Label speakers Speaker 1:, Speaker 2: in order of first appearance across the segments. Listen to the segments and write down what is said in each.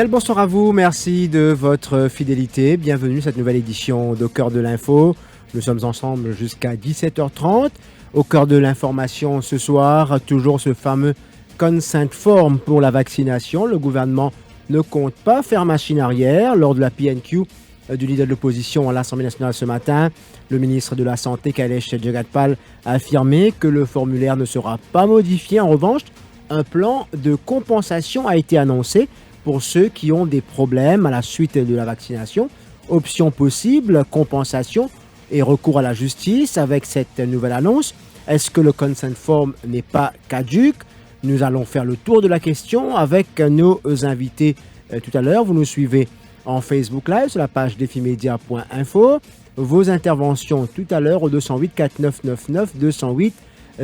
Speaker 1: Bien le bonsoir à vous, merci de votre fidélité. Bienvenue à cette nouvelle édition d'Au cœur de l'info. Nous sommes ensemble jusqu'à 17h30. Au cœur de l'information ce soir, toujours ce fameux consent form pour la vaccination. Le gouvernement ne compte pas faire machine arrière. Lors de la PNQ du leader de l'opposition à l'Assemblée nationale ce matin, le ministre de la Santé, Kailesh Jagatpal, a affirmé que le formulaire ne sera pas modifié. En revanche, un plan de compensation a été annoncé pour ceux qui ont des problèmes à la suite de la vaccination. Option possible, compensation et recours à la justice avec cette nouvelle annonce. Est-ce que le consent form n'est pas caduque? Nous allons faire le tour de la question avec nos invités tout à l'heure. Vous nous suivez en Facebook Live sur la page defimedia.info. Vos interventions tout à l'heure au 208 4999 208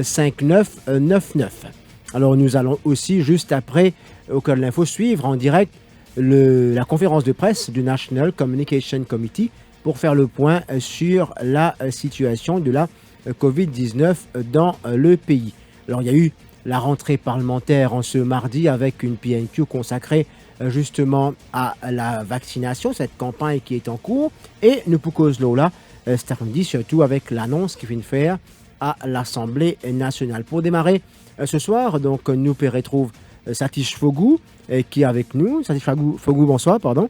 Speaker 1: 5999. Alors nous allons aussi juste après au cœur de l'info suivre en direct la conférence de presse du National Communication Committee pour faire le point sur la situation de la COVID-19 dans le pays. Alors il y a eu la rentrée parlementaire en ce mardi avec une PNQ consacrée justement à la vaccination, cette campagne qui est en cours, et nous pouvons là cet après-midi surtout avec l'annonce qu'il vient de faire à l'Assemblée nationale. Pour démarrer ce soir, donc nous retrouve Satish Fogou qui est avec nous. Satish Fogou, bonsoir, pardon.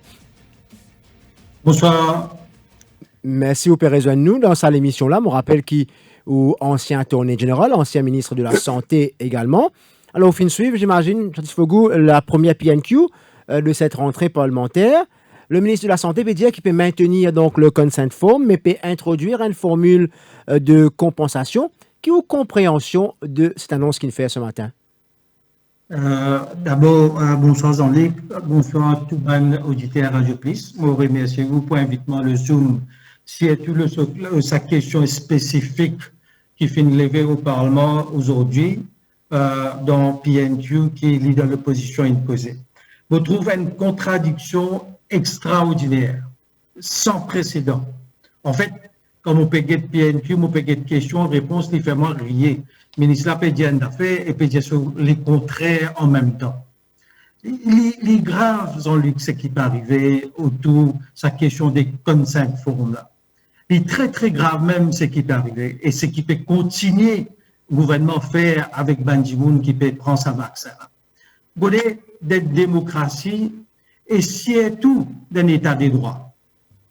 Speaker 2: Bonsoir.
Speaker 1: Merci au rejoindre nous dans cette émission-là. Je me rappelle qui ou ancien attorney général, ancien ministre de la Santé également. Alors, au fin de suivre, j'imagine, Satish Fogou, la première PNQ de cette rentrée parlementaire. Le ministre de la Santé peut dire qu'il peut maintenir donc le consent form, mais peut introduire une formule de compensation. Qui est compréhension de cette annonce qu'il fait ce matin?
Speaker 2: D'abord, bonsoir Jean-Luc, bonsoir à tout le monde auditeur Radio Plus. Je vous remercie pour l'invitation le Zoom. Si sa question spécifique qui fait lever au Parlement aujourd'hui dans PNQ qui est leader de l'opposition imposée. Vous trouvez une contradiction extraordinaire, sans précédent. En fait, comme on peut get PNQ, on peut get question, réponse, il fait moi rier. Le ministre peut dire d'affaires et peut dire sur les contraires en même temps. Les graves, Jean-Luc, ce qui peut arriver autour de sa question des consent form là. Il est très, très grave même ce qui peut arriver et ce qui peut continuer le gouvernement faire avec Bandimoun qui peut prendre sa vaccin. Vous voulez des démocraties et surtout d'un état des droits.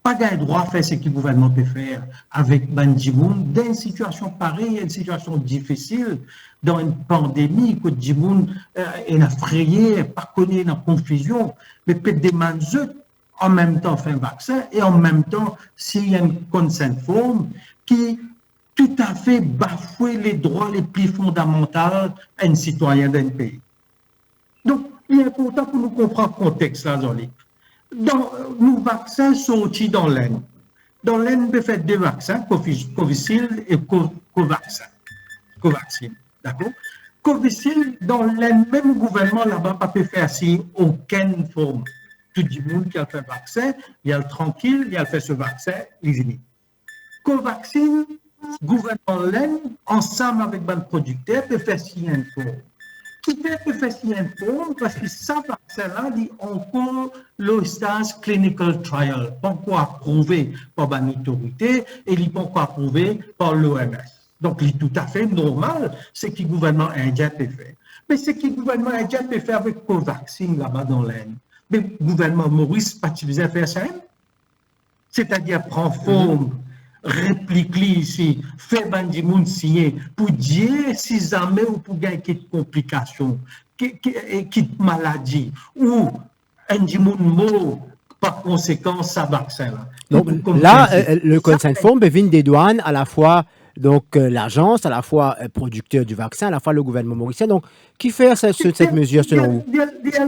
Speaker 2: Pas d'un droit à faire ce que le gouvernement peut faire avec Bandimoun dans une situation pareille, une situation difficile, dans une pandémie que Bandimoun est effrayé, pas connu dans la confusion, mais peut demander en même temps faire un vaccin et en même temps s'il y a une consent form qui tout à fait bafoue les droits les plus fondamentaux d'un citoyen d'un pays. Donc, il est important pour nous comprendre le contexte là, Jean-Luc. Nos vaccins sont sortis dans l'Inde. Dans l'Inde, on peut faire deux vaccins, Covishield et Covaxin. D'accord? Covishield, dans l'Inde, même gouvernement là-bas, pas peut faire si aucune forme. Tout le monde qui a fait vaccin, il y a le tranquille, il a fait ce vaccin, les ennemis. Covaxin, gouvernement l'Inde, ensemble avec le producteur, peut faire signer une forme. Qui peut faire signer une forme parce que ça vaccin-là, il est encore le stage clinical trial, pas encore approuvé par une autorité et il n'est pas encore approuvé par l'OMS. Donc, il est tout à fait normal ce que le gouvernement indien peut faire. Mais ce que le gouvernement indien peut faire avec Covaxin là-bas dans l'Inde, mais le gouvernement Maurice pas utilisé à faire ça, c'est-à-dire prendre forme, réplique-li ici, fait Bandimoun signer pour dire si jamais ou pour gagner quelques complications, quelques maladies, ou Bandimoun mort par conséquent sa vaccin là.
Speaker 1: Donc là, le consent form vient des douanes à la fois donc l'agence, à la fois producteur du vaccin, à la fois le gouvernement mauricien. Donc, qui fait cette mesure selon vous?
Speaker 2: Il y a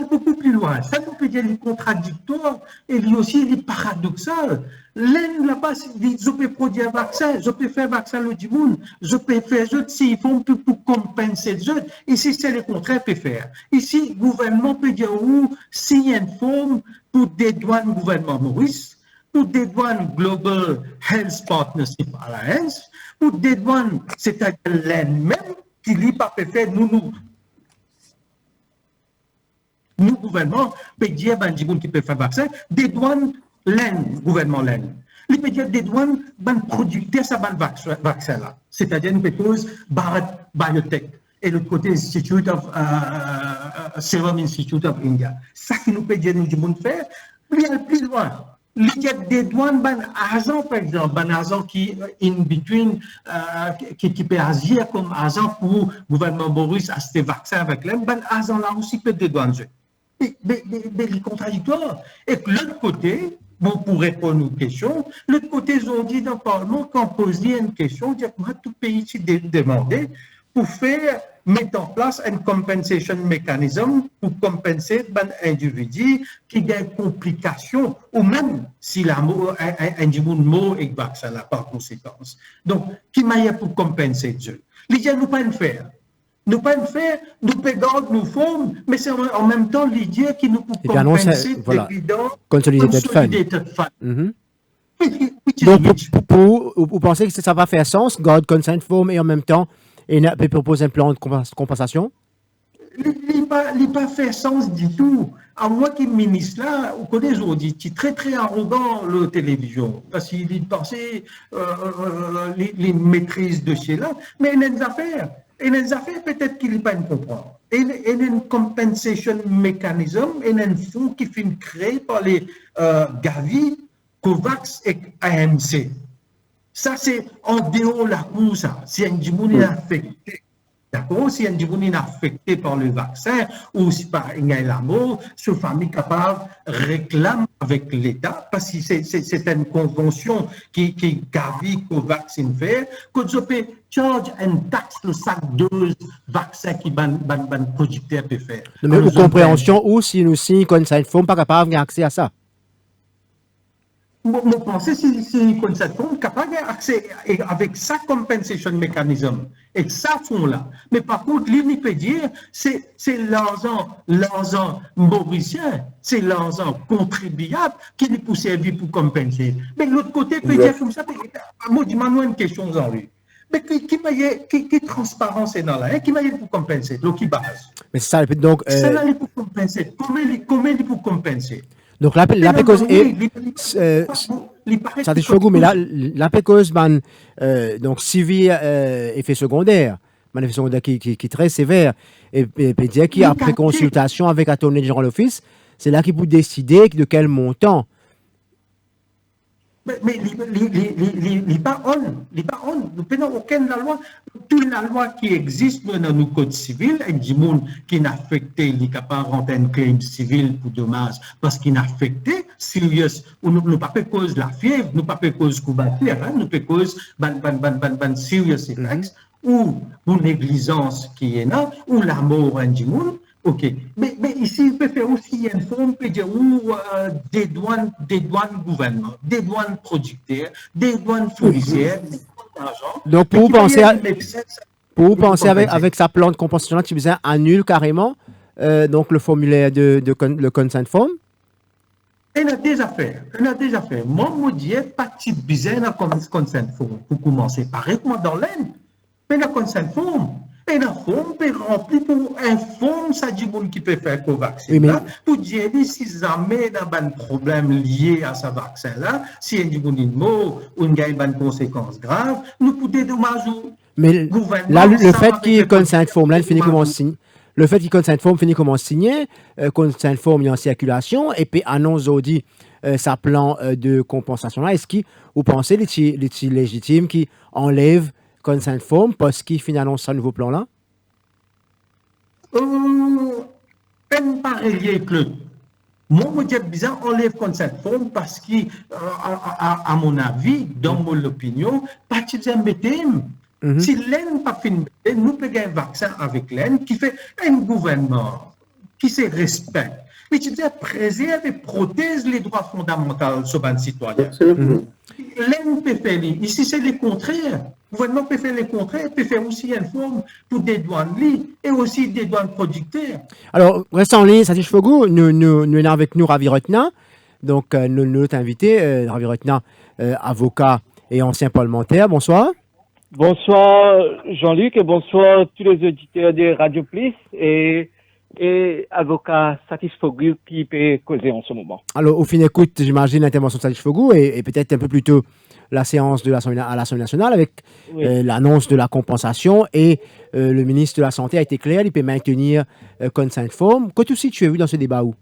Speaker 2: beaucoup plus loin. Ça nous peut dire les contradictoires et lui aussi les paradoxal. L'Inde là-bas, je peux produire un vaccin, je peux faire un vaccin le monde, je peux faire les autres s'ils font pour compenser les autres. Ici, c'est le contraire peut faire. Ici, le gouvernement peut dire où s'il y a une forme pour dédouaner le gouvernement Maurice, pour dédouaner Global Health Partnership Alliance, pour dédouaner, c'est-à-dire l'Inde même, qui n'est pas fait nous nous, gouvernement, peut dire, ben, du monde qui peut faire vaccin, des douanes, gouvernement laine. Il peut dire des douanes, ben, producteurs, ça, ben, vaccin là. C'est-à-dire, nous peut cause biotech. Et l'autre côté, Serum Institute of India. Ça qui nous peut dire, nous, du monde faire, plus loin. Il y a des douanes, ben, agents, par exemple, ben, agents qui, in between, qui peut agir comme agent pour le gouvernement Boris à ce vaccin avec l'aide, ben, agents là aussi peut des douanes. Mais les contradictoires. Et que l'autre côté, bon, pour répondre aux questions, l'autre côté, ils ont dit dans le Parlement, quand on posait une question, dire que tout pays s'est demandé pour faire mettre en place un compensation mécanisme pour compenser un individu qui a des complications ou même si un individu mort et vaccin là par conséquence. Donc, qui m'a pour compenser Dieu? L'idée nous pas le faire. Nous pas le faire, nous payons nos fonds, mais c'est en même temps l'idée qui nous peut compenser des dividendes
Speaker 1: consolidated fund. Donc, vous pensez que ça va faire sens, God Consent Form, et en même temps, et propose un plan de compensation?
Speaker 2: Il n'a pas fait sens du tout. À moi qui ministre là, vous connaissez, on dit, c'est très très arrogant la télévision, parce qu'il pensait les maîtrises de chez là, mais il y a des affaires. Et les affaires, peut-être qu'il n'est pas comprendre. Et il y a une compensation mécanisme, et un fonds qui finit créé par les Gavi, COVAX et AMC. Ça, c'est en dehors de la cour, ça. Si un djimoun est affecté, d'accord? Si un djimoun est affecté par le vaccin ou si par la mort, ce famille capable réclame avec l'État, parce que c'est une convention qui Gavi, COVAX, fait, que je peux charge une taxe de chaque dose vaccin qui ban producteur peut faire.
Speaker 1: Mais aux compréhension ou si nous signons comme ça, il ne faut pas capable d'avoir accès à ça.
Speaker 2: Mon pensée, c'est qu'on est capable d'accès avec sa compensation mécanisme et ça fond-là. Mais par contre, l'une peut dire, c'est l'argent mauricien, c'est l'argent contribuable qui nous peut servir pour compenser. Mais l'autre côté peut dire comme ça, moi, je m'en une question dans lui. Mais qui transparence est dans là, qui m'a pour compenser, donc qui base.
Speaker 1: Mais c'est ça, donc.
Speaker 2: Ça n'a pour compenser. Comment il pour compenser?
Speaker 1: Donc la cause est ça dit chaud mais la cause donc civil effet secondaire qui est très sévère et dire qui après consultation avec l'attorney general office c'est là qu'il peut décider de quel montant.
Speaker 2: Mais il n'est pas on. Nous n'avons aucune loi. Toute la loi qui existe dans nos codes civils, il y a des gens qui sont affectés, il est capable de rentrer un claim civil pour dommage parce qu'il est affecté, sérieux. Nous pas cause la fièvre, nous pas cause couverture, nous pas cause serious effects ou négligence qui est là, ou la mort d'un gens. Ok, mais ici, il peut faire aussi une forme, peut dire, des douanes gouvernement, des douanes producteurs, des douanes fournisseurs, des douanes d'argent.
Speaker 1: Donc, pour vous penser avec sa plan de compensation, tu besoin annule carrément donc le formulaire le consent form?
Speaker 2: Il y a des affaires. Moi, je dis, pas de besoin de consent form pour commencer. Pareil, moi, dans l'Inde, mais le consent form. Et la forme peut remplir pour un forme, ça dit bon qui peut faire le vaccin là, pour dire si jamais il y a un problème lié à ce vaccin là, si il y a une mort ou une conséquence grave, nous pouvons dédommager.
Speaker 1: Mais là, le fait qu'il consent form là, il finit comment signer. Le fait qu'il consent form finit comment signer, consent form est en circulation et puis annonce aujourd'hui sa plan de compensation là. Est-ce que vous pensez qu'il est légitime qui enlève consent form parce qu'il finit annonce un nouveau plan là?
Speaker 2: Pas relié avec le. Moi, je dis bizarre, enlève consent form parce que, à mon avis, dans mon opinion, pas de embêter. Si l'Inde pas fini, nous payons un vaccin avec l'Inde qui fait un gouvernement qui se respecte. Mais tu dis préserve et protège les droits fondamentaux sur un citoyen. L'Inde peut faire ici, c'est le contraire. Le gouvernement peut faire le contraire, peut faire aussi une forme pour des douanes et aussi des douanes producteurs.
Speaker 1: Alors, restons en ligne, Satish Fogou, nous sommes avec nous Ravi Ratna, donc notre invité, Ravi Ratna, avocat et ancien parlementaire. Bonsoir.
Speaker 3: Bonsoir Jean-Luc et bonsoir tous les auditeurs de Radio Plus. Et et avocat Satisfogu qui peut causer en ce moment.
Speaker 1: Alors, au fin d'écoute, j'imagine l'intervention de Salih Fogou et peut-être un peu plus tôt la séance de à l'Assemblée nationale avec
Speaker 3: Oui.
Speaker 1: l'annonce de la compensation et le ministre de la Santé a été clair, il peut maintenir consent form. Qu'est-ce que tu as vu dans ce débat où?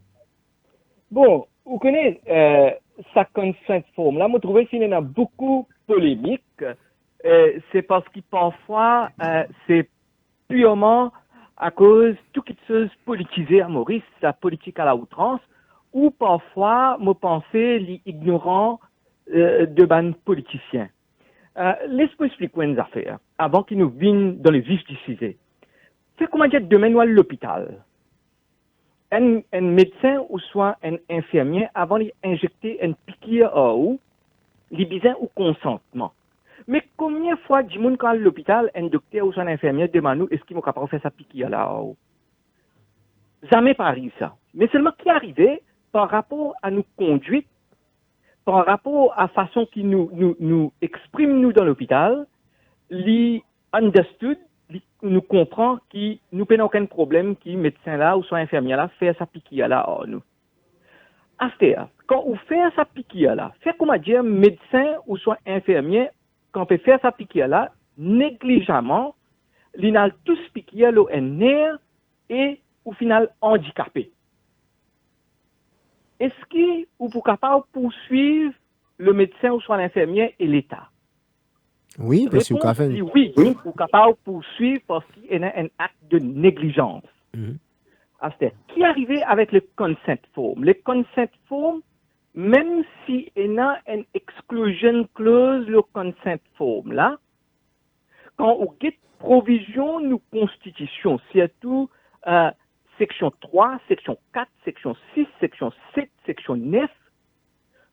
Speaker 3: Bon, vous connaissez sa consent form. Là, je trouve qu'il y a beaucoup de polémiques. C'est parce que parfois, c'est purement à cause de toute chose politisée à Maurice, la politique à la outrance, ou parfois, je pense, l'ignorant de ban politiciens. Laisse-moi expliquer une affaire, avant qu'ils nous viennent dans le vif du sujet. C'est comment dire demain nous à l'hôpital. Un médecin ou soit un infirmier, avant d'injecter une piqûre à eau, il a besoin au consentement. Mais combien de fois, du monde quand à l'hôpital, un docteur ou soit un infirmier demande nous, est-ce qu'il est capable de faire sa piqûre là haut? Jamais pas arrivé ça. Mais seulement qui est arrivé par rapport à nos conduites, par rapport à la façon qu'il nous exprime nous dans l'hôpital, li understood, nous comprend qu'il nous n'a aucun problème qui médecin là ou soit infirmier là fait sa piqûre là à nous. After, quand on fait sa piqûre là, fait comment dire médecin ou soit infirmier quand on peut faire sa piqûre là négligemment, il a tous piqûre là un nerf et au final handicapé. Est-ce que vous êtes capable de poursuivre le médecin ou soit l'infirmier et l'État?
Speaker 1: Oui, parce que
Speaker 3: oui, vous êtes capable de poursuivre parce qu'il y a un acte de négligence. Qui est arrivé avec le consent form? Le consent form, même s'il y a une exclusion clause, le consent form là, quand on get provision de constitution, surtout section 3, section 4, section 6, section 7, section 9,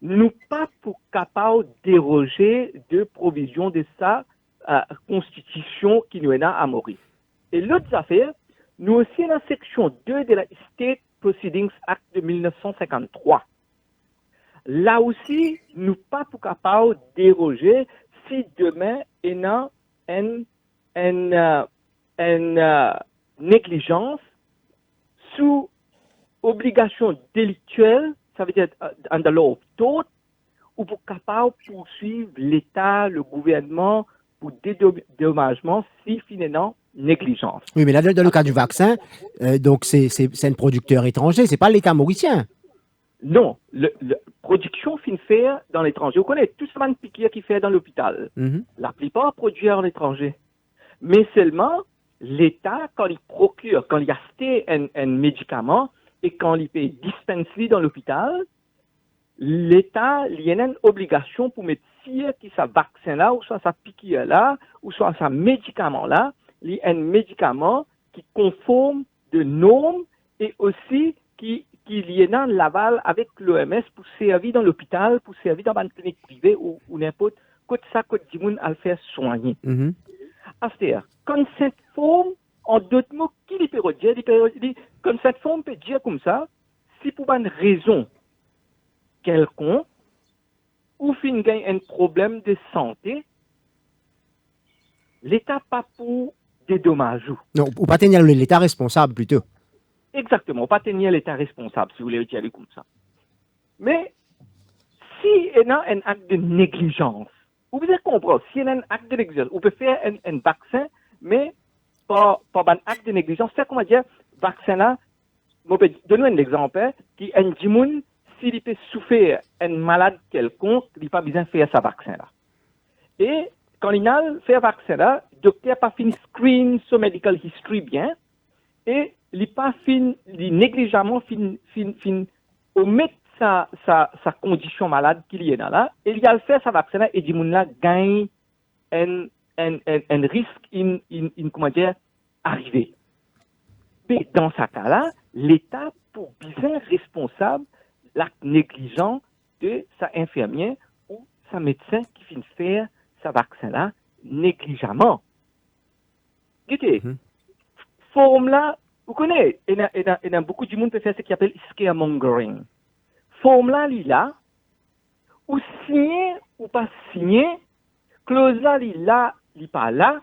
Speaker 3: nous pas pour capable de déroger de provision de sa constitution qui nous est là à Maurice. Et l'autre affaire, nous aussi dans la section 2 de la State Proceedings Act de 1953. Là aussi, nous pas pour capable de déroger si demain il y a une négligence sous obligation délictuelle, ça veut dire under law of tort, ou pour capable de poursuivre l'État, le gouvernement pour dédommagement si finalement négligence.
Speaker 1: Oui, mais là, dans le cas du vaccin, donc c'est un producteur étranger, c'est pas l'État mauricien.
Speaker 3: Non, la production fin faire dans l'étranger. Vous connaissez tout ce monde piqûre qui fait dans l'hôpital. La plupart produisent à l'étranger. Mais seulement, l'État, quand il procure, quand il achète un médicament et quand il peut dispenser dans l'hôpital, l'État, il y a une obligation pour mettre qui sa vaccin là, ou soit sa piqûre là, ou soit sa médicament là, il y a un médicament qui conforme de normes et aussi qui y a dans l'aval avec l'OMS pour servir dans l'hôpital, pour servir dans une clinique privée ou n'importe quoi ça que du monde à le faire soigner. C'est-à-dire, consent form, en d'autres mots, qui peut dire, consent form peut dire comme ça, si pour une raison quelconque, ou fin gagne un problème de santé, l'État pas pour dédommager.
Speaker 1: Non, ou pas tenir l'État responsable plutôt.
Speaker 3: Exactement, pas tenir l'État responsable, si vous voulez dire comme ça. Mais, si il y a un acte de négligence, vous pouvez comprendre, si il y a un acte de négligence, on peut faire un vaccin, mais pas un acte de négligence, c'est comment dire, vaccin là, je peux donner un exemple, qui un dimoun, s'il peut souffrir un malade quelconque, il n'a pas besoin de faire sa vaccin là. Et quand il a fait un vaccin là, le docteur n'a pas fini screen son medical history bien, et il n'a pas fini, négligemment omettre sa condition malade qu'il y a là, et il a fait sa vaccin là, et le monde là gagne un risque, comment dire, arrivé. Mais dans ce cas-là, l'État, pour bien responsable, l'acte négligent de sa infirmière ou sa médecin qui vient faire sa vaccin-là négligemment. Écoutez, forme là, vous connaissez, il y a beaucoup de monde qui fait ce qu'il appelle scaremongering. Forme là, il là, ou signé ou pas signé, clause là, il là, il pas là,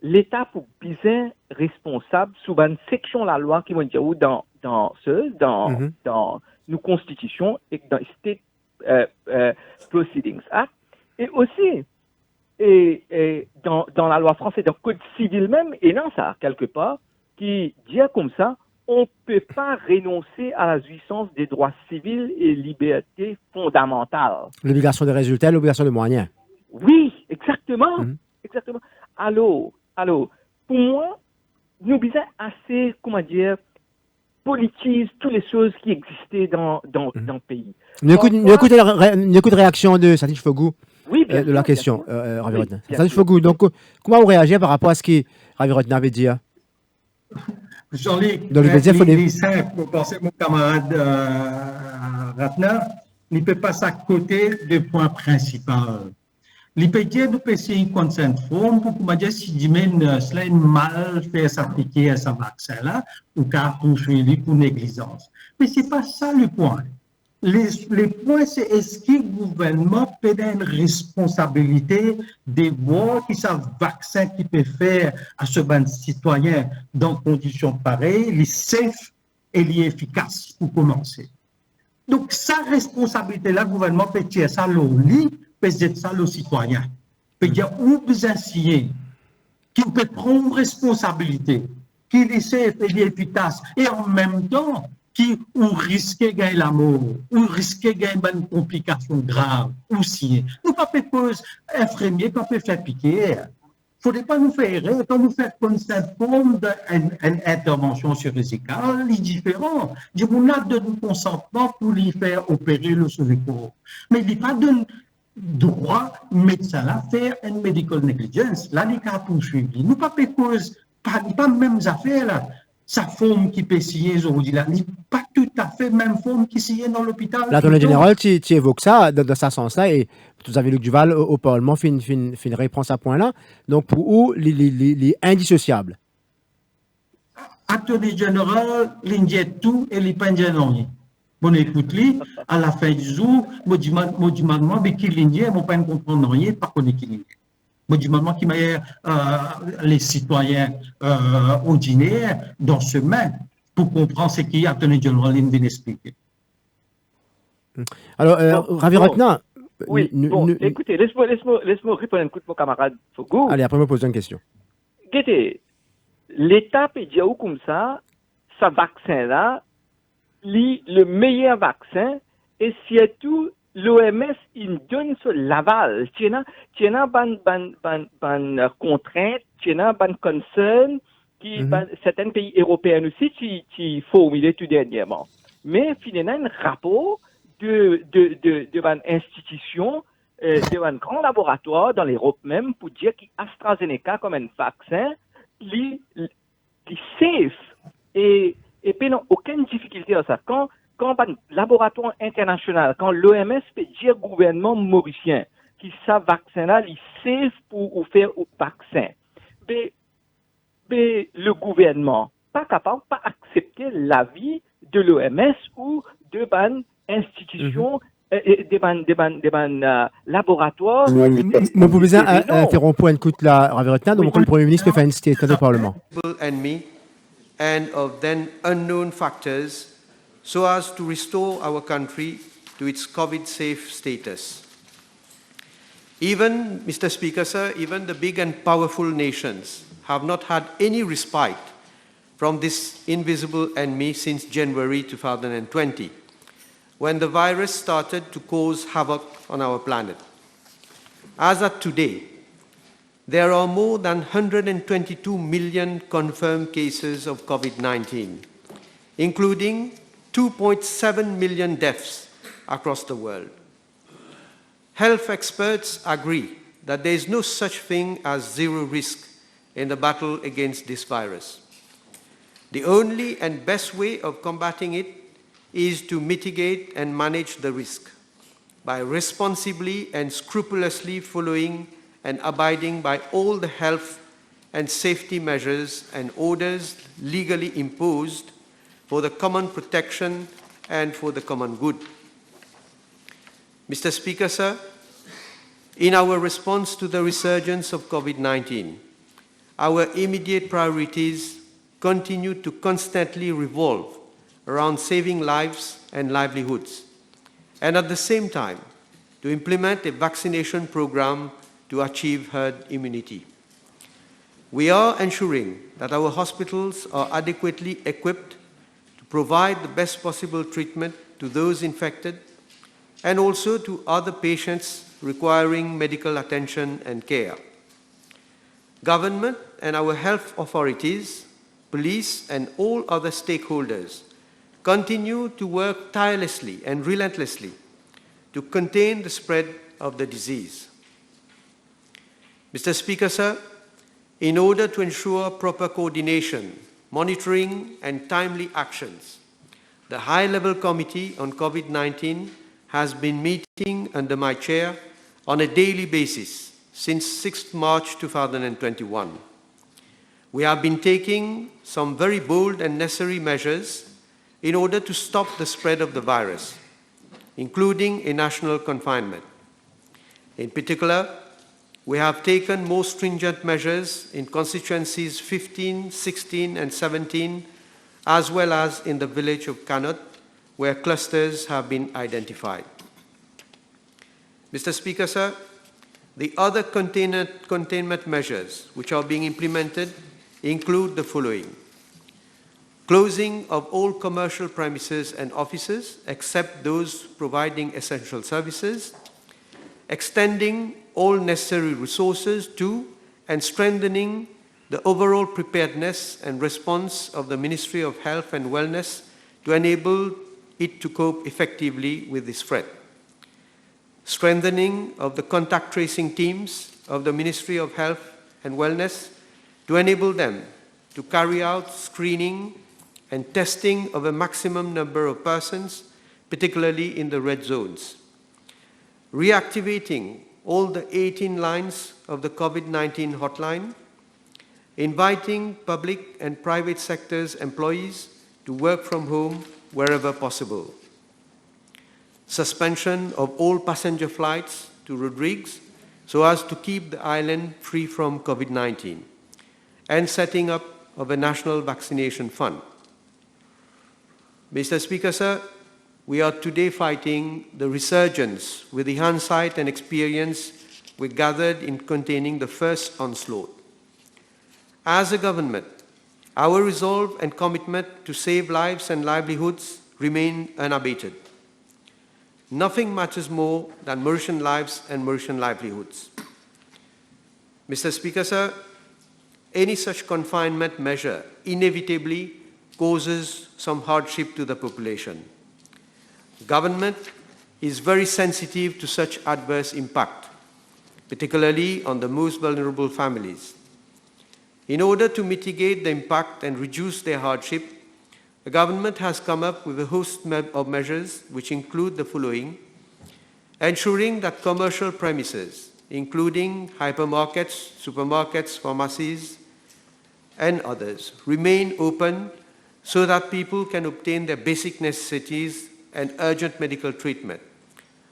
Speaker 3: l'État pour bien responsable sous une section de la loi qui vont dire dans nos constitutions et dans State Proceedings Act et aussi dans la loi française, dans le code civil même, et là ça quelque part qui dit comme ça, on ne peut pas renoncer à la jouissance des droits civils et libertés fondamentales.
Speaker 1: L'obligation de résultat, l'obligation de moyens.
Speaker 3: Oui, exactement. Exactement. Alors, pour moi, nous sommes assez, politise toutes les choses qui existaient dans le pays.
Speaker 1: Nous écoutons la réaction de Satish Fogou
Speaker 3: Oui, bien
Speaker 1: de la
Speaker 3: sûr,
Speaker 1: question,
Speaker 3: bien sûr.
Speaker 1: Ravi
Speaker 3: Oui,
Speaker 1: Rotna.
Speaker 3: bien
Speaker 1: Satish
Speaker 3: sûr.
Speaker 1: Fogou, donc, comment vous réagissez par rapport à ce que Ravi Rotna avait dit?
Speaker 2: Jean-Luc,
Speaker 1: Donc, il veut dire, faut des-
Speaker 2: il est simple, pour penser mon camarade Ratner, il peut passer à côté du point principal. Il peut dire nous essayer consent form pour que dire si cela est mal fait s'appliquer à ce vaccin-là ou car poursuivi pour négligence. Mais c'est pas ça le point. Les points, c'est est-ce que le gouvernement peut avoir une responsabilité de voir qui ça vaccin qui peut faire à ce ban citoyen dans conditions pareilles, les safe et les efficaces pour commencer. Donc, sa responsabilité-là, le gouvernement peut tirer ça l'ONU, peut dire ça le citoyen. Peut dire où vous insinuez, qui peut prendre une responsabilité, qui est safe et qui est efficace, et en même temps, qui ou risquer de gagner la mort, ou risquer de gagner une complication grave, aussi. Nous pas fait cause infirmier qu'on peut faire piquer. Il ne faudrait pas nous faire errer, quand nous faisons comme cette forme d'intervention chirurgicale, c'est différent. On a de consentement pour lui faire opérer le sous-corps. Mais il n'y a pas de droit médecin là faire une medical negligence. Là, il y a poursuivre. Nous pas fait cause, pas même affaire là. Sa forme qui peut signer aujourd'hui là, n'est pas tout à fait même forme qui signe dans l'hôpital.
Speaker 1: L'Attorney General, tu évoques ça dans ce sens-là, et vous avez Luc Duval au Parlement fait une réponse à ce point-là. Donc, pour où les indissociables?
Speaker 2: Attorney General, l'Indien tout et l'Indien non. Bon, écoute-lui, à la fin du jour, moi, je me demande, mais qui l'Indien, moi, pas comprendre rien, pas connaître qui l'Indien. Moi, je me demande qui m'a les citoyens ordinaires dans ce main pour comprendre ce qui Attorney General vient expliquer.
Speaker 1: Alors, Ravi Rotna.
Speaker 3: Oui, écoutez, laisse-moi répondre un coup de mon camarade Fogou.
Speaker 1: Allez, après, me poser une question.
Speaker 3: Écoutez, l'État peut dire comme ça, ce vaccin-là, le meilleur vaccin, et surtout, l'OMS, il donne ce l'aval. Tu as une contrainte, tu as une concern, qui certains pays européens aussi, qui formulé tout dernièrement. Mais finalement, un rapport de une institution, d'un grand laboratoire dans l'Europe même, pour dire qu'AstraZeneca, comme un vaccin, est safe. Et puis, non, aucune difficulté à ça. Quand un laboratoire international, quand l'OMS peut dire au gouvernement mauricien que ce vaccin-là est safe pour faire un vaccin, mais le gouvernement pas capable de accepter l'avis de l'OMS ou de ban institution, de laboratoire.
Speaker 1: Vous pouvez interrompre un coup de la Ravi Rotna, donc le Premier ministre peut faire une statement au Parlement.
Speaker 4: And of then unknown factors so as to restore our country to its COVID-safe status. Even, Mr. Speaker, sir, even the big and powerful nations have not had any respite from this invisible enemy since January 2020, when the virus started to cause havoc on our planet. As of today, there are more than 122 million confirmed cases of COVID-19, including 2.7 million deaths across the world. Health experts agree that there is no such thing as zero risk in the battle against this virus. The only and best way of combating it is to mitigate and manage the risk by responsibly and scrupulously following and abiding by all the health and safety measures and orders legally imposed for the common protection and for the common good. Mr. Speaker, sir, in our response to the resurgence of COVID-19, our immediate priorities continue to constantly revolve around saving lives and livelihoods, and at the same time, to implement a vaccination program to achieve herd immunity. We are ensuring that our hospitals are adequately equipped to provide the best possible treatment to those infected and also to other patients requiring medical attention and care. Government and our health authorities, police, and all other stakeholders continue to work tirelessly and relentlessly to contain the spread of the disease. Mr. Speaker, sir, in order to ensure proper coordination, monitoring, and timely actions, the High-Level Committee on COVID-19 has been meeting under my chair on a daily basis since 6 March 2021. We have been taking some very bold and necessary measures in order to stop the spread of the virus, including a national confinement. In particular, we have taken more stringent measures in constituencies 15, 16, and 17, as well as in the village of Kanot, where clusters have been identified. Mr. Speaker, sir, the other containment measures which are being implemented include the following: closing of all commercial premises and offices except those providing essential services, extending all necessary resources to and strengthening the overall preparedness and response of the Ministry of Health and Wellness to enable it to cope effectively with this threat. Strengthening of the contact tracing teams of the Ministry of Health and Wellness to enable them to carry out screening and testing of a maximum number of persons, particularly in the red zones. Reactivating all the 18 lines of the COVID-19 hotline, inviting public and private sectors employees to work from home wherever possible. Suspension of all passenger flights to Rodrigues so as to keep the island free from COVID-19, and setting up of a national vaccination fund. Mr. Speaker, sir, we are today fighting the resurgence with the hindsight and experience we gathered in containing the first onslaught. As a government, our resolve and commitment to save lives and livelihoods remain unabated. Nothing matters more than Mauritian lives and Mauritian livelihoods. Mr. Speaker, sir, any such confinement measure inevitably causes some hardship to the population. Government is very sensitive to such adverse impact, particularly on the most vulnerable families. In order to mitigate the impact and reduce their hardship, the government has come up with a host of measures which include the following: ensuring that commercial premises, including hypermarkets, supermarkets, pharmacies, and others, remain open so that people can obtain their basic necessities and urgent medical treatment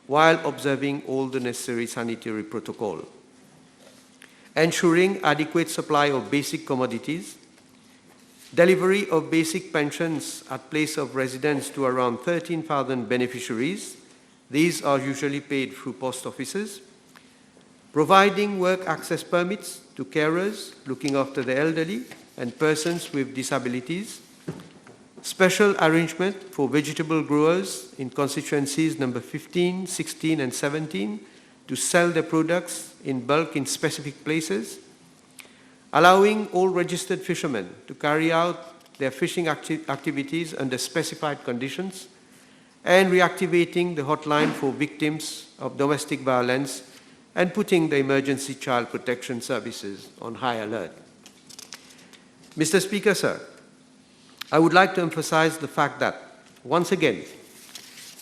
Speaker 4: while observing all the necessary sanitary protocol. Ensuring adequate supply of basic commodities, delivery of basic pensions at place of residence to around 13,000 beneficiaries. These are usually paid through post offices. Providing work access permits to carers looking after the elderly and persons with disabilities. Special arrangement for vegetable growers in constituencies number 15, 16, and 17 to sell their products in bulk in specific places. Allowing all registered fishermen to carry out their fishing activities under specified conditions, and reactivating the hotline for victims of domestic violence and putting the emergency child protection services on high alert. Mr. Speaker, sir, I would like to emphasize the fact that, once again,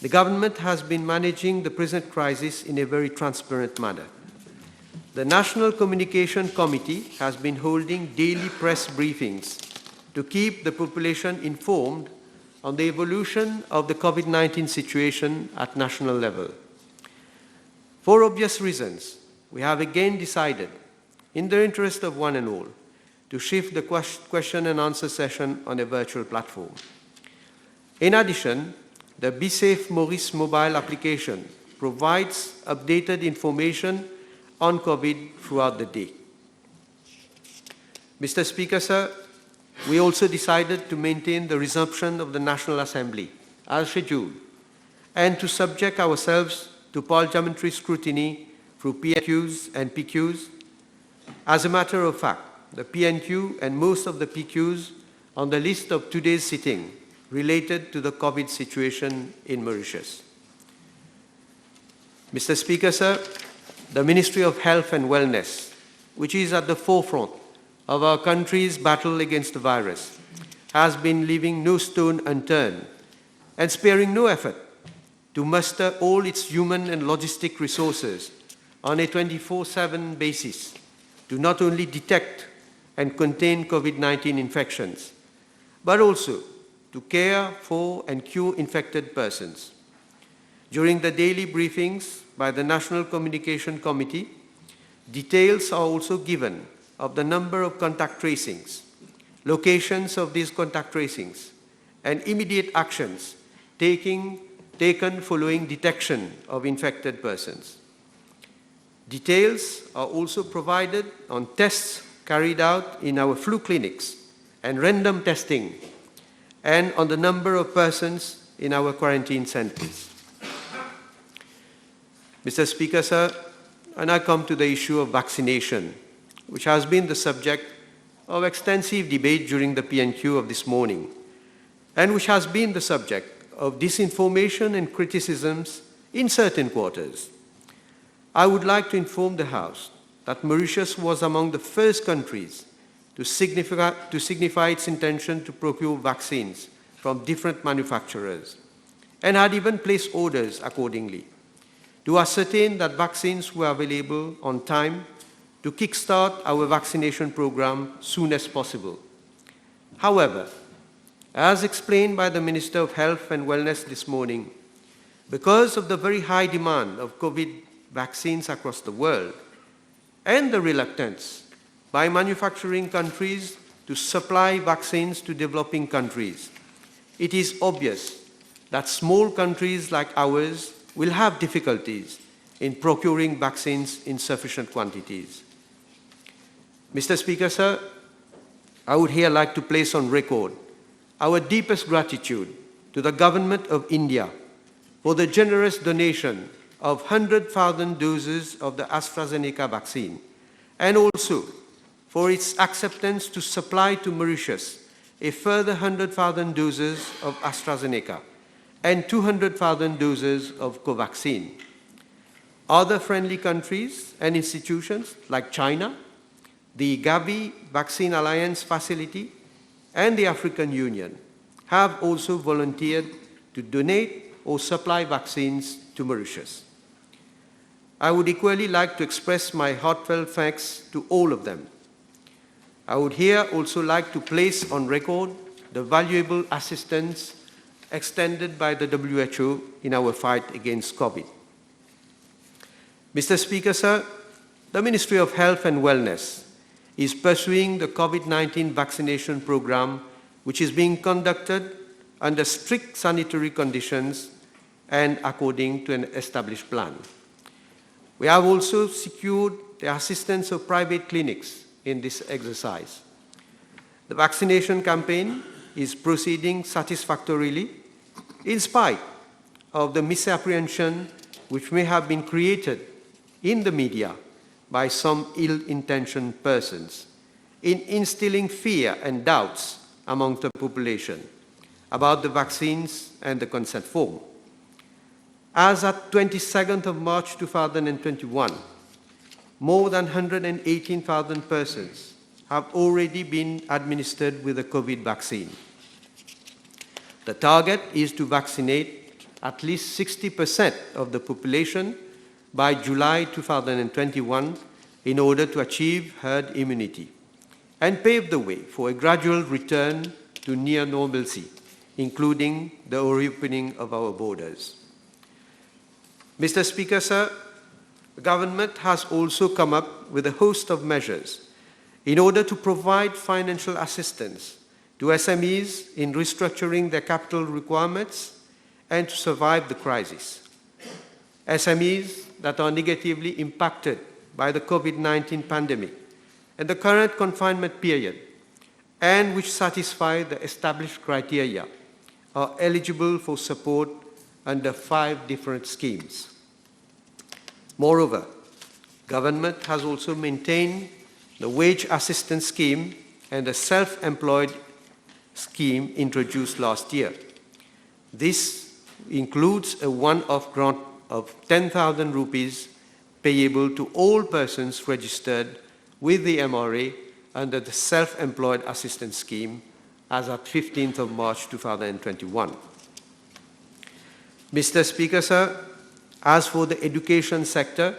Speaker 4: the government has been managing the present crisis in a very transparent manner. The National Communication Committee has been holding daily press briefings to keep the population informed on the evolution of the COVID-19 situation at national level. For obvious reasons, we have again decided, in the interest of one and all, to shift the question and answer session on a virtual platform. In addition, the BeSafe Maurice mobile application provides updated information on COVID throughout the day. Mr. Speaker, sir, we also decided to maintain the resumption of the National Assembly as scheduled and to subject ourselves to parliamentary scrutiny through PNQs and PQs. As a matter of fact, the PNQ and most of the PQs on the list of today's sitting related to the COVID situation in Mauritius. Mr. Speaker, sir, the Ministry of Health and Wellness, which is at the forefront of our country's battle against the virus, has been leaving no stone unturned and sparing no effort to muster all its human and logistic resources on a 24/7 basis to not only detect and contain COVID-19 infections, but also to care for and cure infected persons. During the daily briefings by the National Communication Committee, details are also given of the number of contact tracings, locations of these contact tracings, and immediate actions taken following detection of infected persons. Details are also provided on tests carried out in our flu clinics and random testing, and on the number of persons in our quarantine centers. Mr. Speaker, sir, and I come to the issue of vaccination, which has been the subject of extensive debate during the PNQ of this morning, and which has been the subject of disinformation and criticisms in certain quarters. I would like to inform the House that Mauritius was among the first countries to signify its intention to procure vaccines from different manufacturers, and had even placed orders accordingly, to ascertain that vaccines were available on time to kickstart our vaccination program soon as possible. However, as explained by the Minister of Health and Wellness this morning, because of the very high demand of COVID vaccines across the world and the reluctance by manufacturing countries to supply vaccines to developing countries, it is obvious that small countries like ours will have difficulties in procuring vaccines in sufficient quantities. Mr. Speaker, sir, I would here like to place on record our deepest gratitude to the Government of India for the generous donation of 100,000 doses of the AstraZeneca vaccine, and also for its acceptance to supply to Mauritius a further 100,000 doses of AstraZeneca and 200,000 doses of Covaxin. Other friendly countries and institutions like China, the Gavi Vaccine Alliance Facility, and the African Union have also volunteered to donate or supply vaccines to Mauritius. I would equally like to express my heartfelt thanks to all of them. I would here also like to place on record the valuable assistance extended by the WHO in our fight against COVID. Mr. Speaker, sir, the Ministry of Health and Wellness is pursuing the COVID-19 vaccination program, which is being conducted under strict sanitary conditions and according to an established plan. We have also secured the assistance of private clinics in this exercise. The vaccination campaign is proceeding satisfactorily in spite of the misapprehension which may have been created in the media by some ill-intentioned persons in instilling fear and doubts among the population about the vaccines and the consent form. As at 22nd of March 2021, more than 118,000 persons have already been administered with the COVID vaccine. The target is to vaccinate at least 60% of the population by July 2021 in order to achieve herd immunity and pave the way for a gradual return to near normalcy, including the reopening of our borders. Mr. Speaker, sir, the government has also come up with a host of measures in order to provide financial assistance to SMEs in restructuring their capital requirements and to survive the crisis. SMEs that are negatively impacted by the COVID-19 pandemic and the current confinement period, and which satisfy the established criteria, are eligible for support under 5 different schemes. Moreover, government has also maintained the wage assistance scheme and the self-employed scheme introduced last year. This includes a one-off grant of 10,000 rupees payable to all persons registered with the MRA under the Self-Employed Assistance Scheme as at 15th of March 2021. Mr. Speaker, sir, as for the education sector,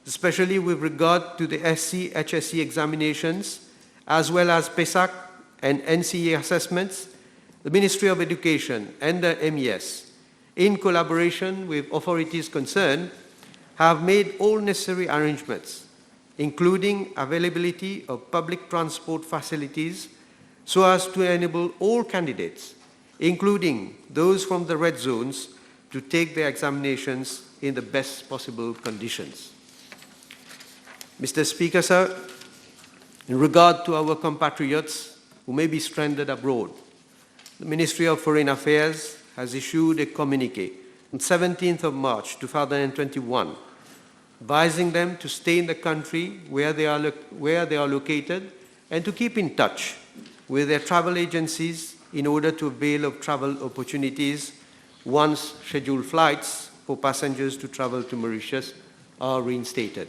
Speaker 4: especially with regard to the SC HSC examinations, as well as PESAC and NCE assessments, the Ministry of Education and the MES, in collaboration with authorities concerned, have made all necessary arrangements, including availability of public transport facilities, so as to enable all candidates, including those from the red zones, to take their examinations in the best possible conditions. Mr. Speaker, sir, in regard to our compatriots who may be stranded abroad, the Ministry of Foreign Affairs has issued a communiqué on 17th of March 2021, advising them to stay in the country where they are located and to keep in touch with their travel agencies in order to avail of travel opportunities once scheduled flights for passengers to travel to Mauritius are reinstated.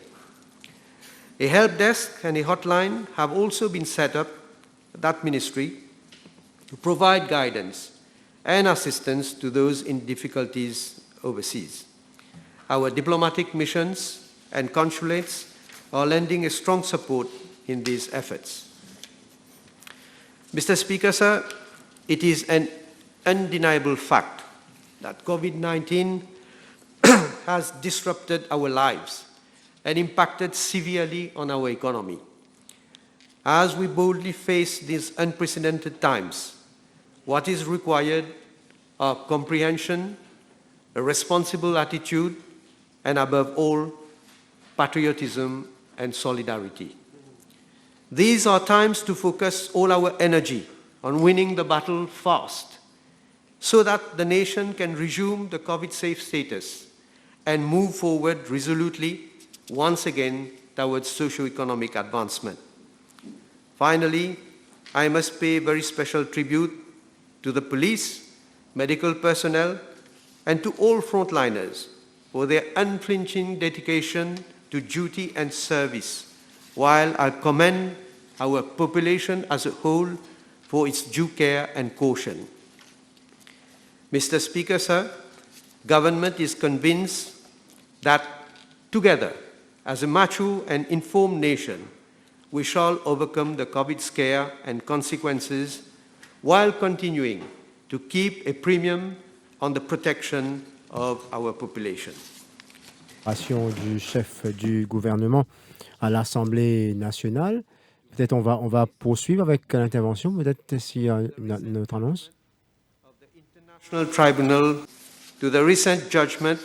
Speaker 4: A help desk and a hotline have also been set up at that ministry to provide guidance and assistance to those in difficulties overseas. Our diplomatic missions and consulates are lending a strong support in these efforts. Mr. Speaker, sir, it is an undeniable fact that COVID-19 has disrupted our lives and impacted severely on our economy. As we boldly face these unprecedented times, what is required are comprehension, a responsible attitude, and above all, patriotism and solidarity. These are times to focus all our energy on winning the battle fast, so that the nation can resume the COVID-safe status and move forward resolutely once again towards socio-economic advancement. Finally, I must pay very special tribute to the police, medical personnel, and to all frontliners for their unflinching dedication to duty and service, while I commend our population as a whole for its due care and caution. Mr. Speaker, sir, government is convinced that together, as a mature and informed nation, we shall overcome the COVID scare and consequences while continuing to keep a premium on the protection of our population.
Speaker 1: Du chef du gouvernement à l'Assemblée nationale. Peut-être on va poursuivre avec l'intervention, peut-être si notre annonce.
Speaker 4: International Tribunal, to the recent judgment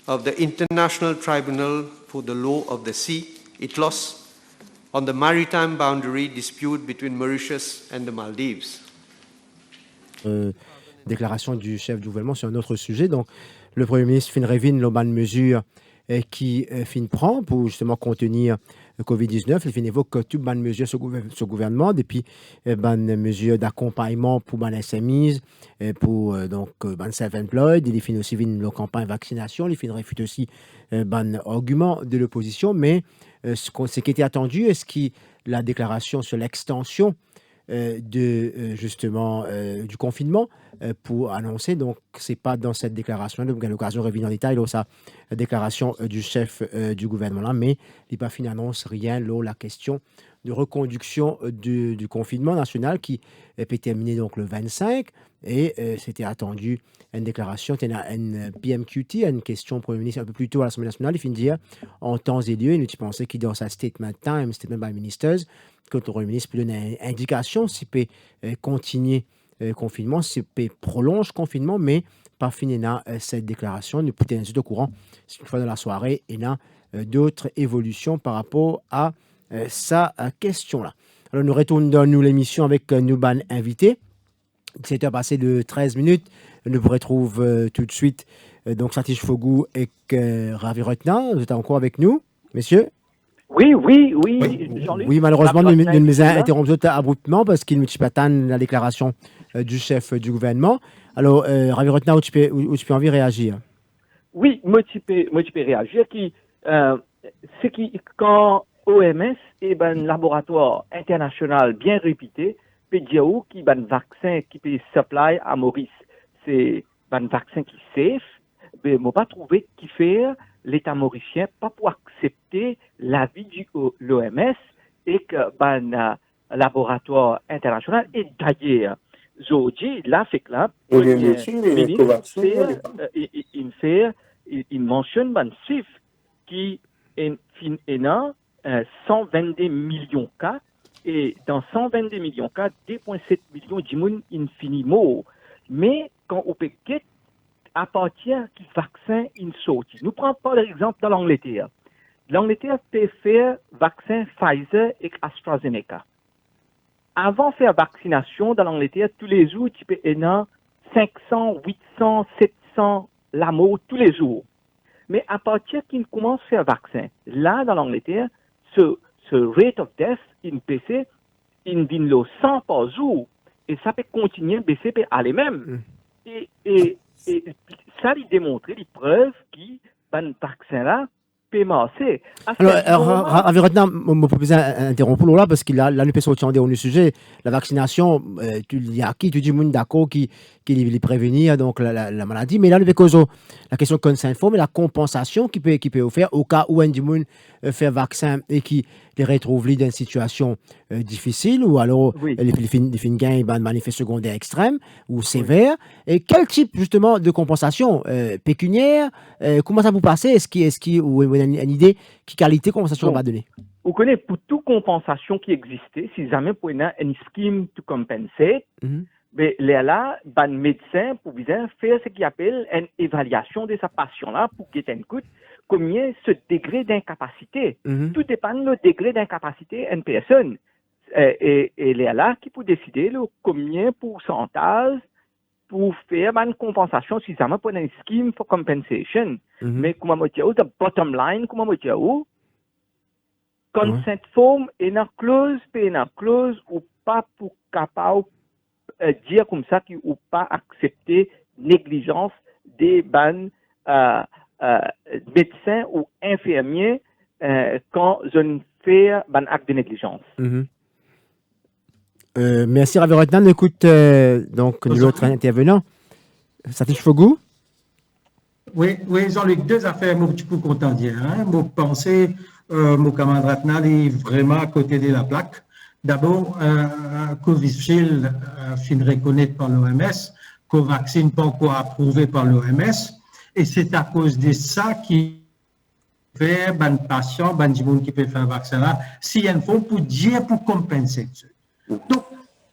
Speaker 4: of the International Tribunal for the Law of the Sea, ITLOS, on the maritime boundary dispute between Mauritius and the Maldives.
Speaker 1: Déclaration du chef du gouvernement sur un autre sujet. Donc, le Premier ministre fin révine les bonnes mesures qui fin prend pour justement contenir le Covid-19. Il fin évoque toutes les bonnes mesures sur le gouvernement, depuis bonnes mesures d'accompagnement pour les SMEs, pour donc les self-employed. Il fin aussi une campagne vaccination. Il fin réfute aussi bon argument de l'opposition. Mais ce qui était attendu, est-ce que la déclaration sur l'extension justement du confinement pour annoncer, donc c'est pas dans cette déclaration, donc à l'occasion de revenir en détail là, sa déclaration du chef du gouvernement là, mais il pas fini annonce rien là, la question de reconduction du confinement national qui peut terminer donc le 25 et c'était attendu une déclaration, une PMQT, une question au Premier ministre un peu plus tôt à l'Assemblée nationale, il finit de dire en temps et lieu, il pensait qu'il dans sa statement time, statement by ministers, que le Premier ministre peut donner une indication s'il peut continuer confinement, s'il peut prolonger confinement, mais pas fini cette déclaration. Nous peut être au courant, si une fois dans la soirée, il y a d'autres évolutions par rapport à sa question-là. Alors, nous retournons dans l'émission avec nous invité. 17h passé de 13 minutes. Nous vous retrouve tout de suite. Donc, Satish Fogou et Ravi Rotna. Vous êtes encore avec nous, messieurs?
Speaker 3: Oui, Jean-Luc.
Speaker 1: Oui, malheureusement, nous nous avons interrompu abruptement parce qu'il nous dit pas la déclaration du chef du gouvernement. Alors, Ravi Rotna, où tu peux envie réagir?
Speaker 3: Oui, moi, tu peux réagir. C'est quand OMS est un laboratoire international bien réputé, peut dire qui est un vaccin qui peut supply à Maurice. C'est un vaccin qui est safe, mais je n'ai pas trouvé qui fait l'État mauricien pas pour accepter l'avis de l'OMS et que un laboratoire international est d'ailleurs. Aujourd'hui, là, fait que là, il mentionne un chiffre qui est 122 millions de cas, et dans 122 millions de cas, 2,7 millions de gens infiniment. Mais quand on peut à partir du vaccin in sorti. Nous prenons par exemple dans l'Angleterre. L'Angleterre peut faire vaccin Pfizer et AstraZeneca. Avant de faire vaccination dans l'Angleterre, tous les jours, tu peux avoir 500, 800, 700 la mort tous les jours. Mais à partir qu'il commence à faire vaccin, là, dans l'Angleterre, ce rate of death, in PC, il vient le 100 par jour. Et ça peut continuer à baisser, peut aller même. Et ça, il démontre les preuves qui, ben, vaccin-là, peut marcher.
Speaker 1: Alors, Ravi Rotna, je peux interrompre là parce qu'il a nous peut sortir du sujet. La vaccination, il y a qui, tu dis, d'accord, qui les prévenir donc la maladie. Mais là, nous cause la question consent mais la compensation qui peut offrir au cas où un monde fait vaccin et qui les retrouve dans une situation difficile ou alors les fins gain un effet secondaire extrême ou sévère. Et quel type justement de compensation pécuniaire, comment ça vous passe? Est-ce qu'il ou une idée qui qualité compensation va donner?
Speaker 3: Vous connaissez pour toute compensation qui existait, si jamais pour une scheme to compensate, mais là, le médecin pour bien faire ce qu'il appelle une évaluation de sa patient-là pour qu'il ait coûte combien ce degré d'incapacité. Tout dépend du degré d'incapacité d'une personne. Et là, qui peut décider combien pourcentage pour faire une compensation si jamais pour une scheme for compensation. Mais comme je dis, the bottom line, comme je dis, consent form est une clause ou pas pour capable dire comme ça qu'il ou pas accepter négligence des médecins ou infirmiers quand je fais un acte de négligence.
Speaker 1: Merci Ravi Rotna. On écoute donc l'autre intervenant. Satish Fogou.
Speaker 2: Oui, Jean-Luc, deux affaires, moi, tu peux content dire. Moi, penser, mon camarade Ratna est vraiment à côté de la plaque. D'abord, Covishield fin reconnaître par l'OMS, Covaxin pas encore approuvé par l'OMS, et c'est à cause de ça qui fait ban patient, ban monde qui peut faire un vaccin là, s'il y a une forme pour dire pour compenser. Donc,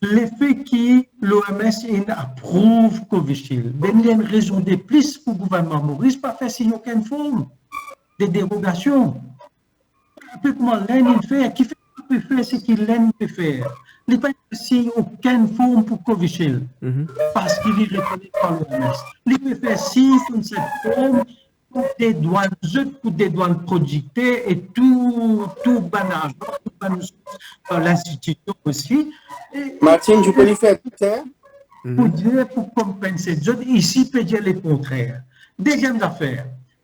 Speaker 2: l'effet qui l'OMS approuve Covishield, ben il y a une raison de plus pour le gouvernement Maurice pas faire signer aucune forme de dérogation. Un peu comment l'Inde fait, qui fait peut faire ce qu'il peut faire. Il n'y a pas signé aucune forme pour Covishield parce qu'il est reconnu par l'OMS. Il peut faire signe sur cette forme pour des douanes productées et tout banage, par l'institution aussi.
Speaker 5: Martin, tu peux lui faire peut-être
Speaker 2: pour dire, pour compenser. Ici, peut dire le contraire.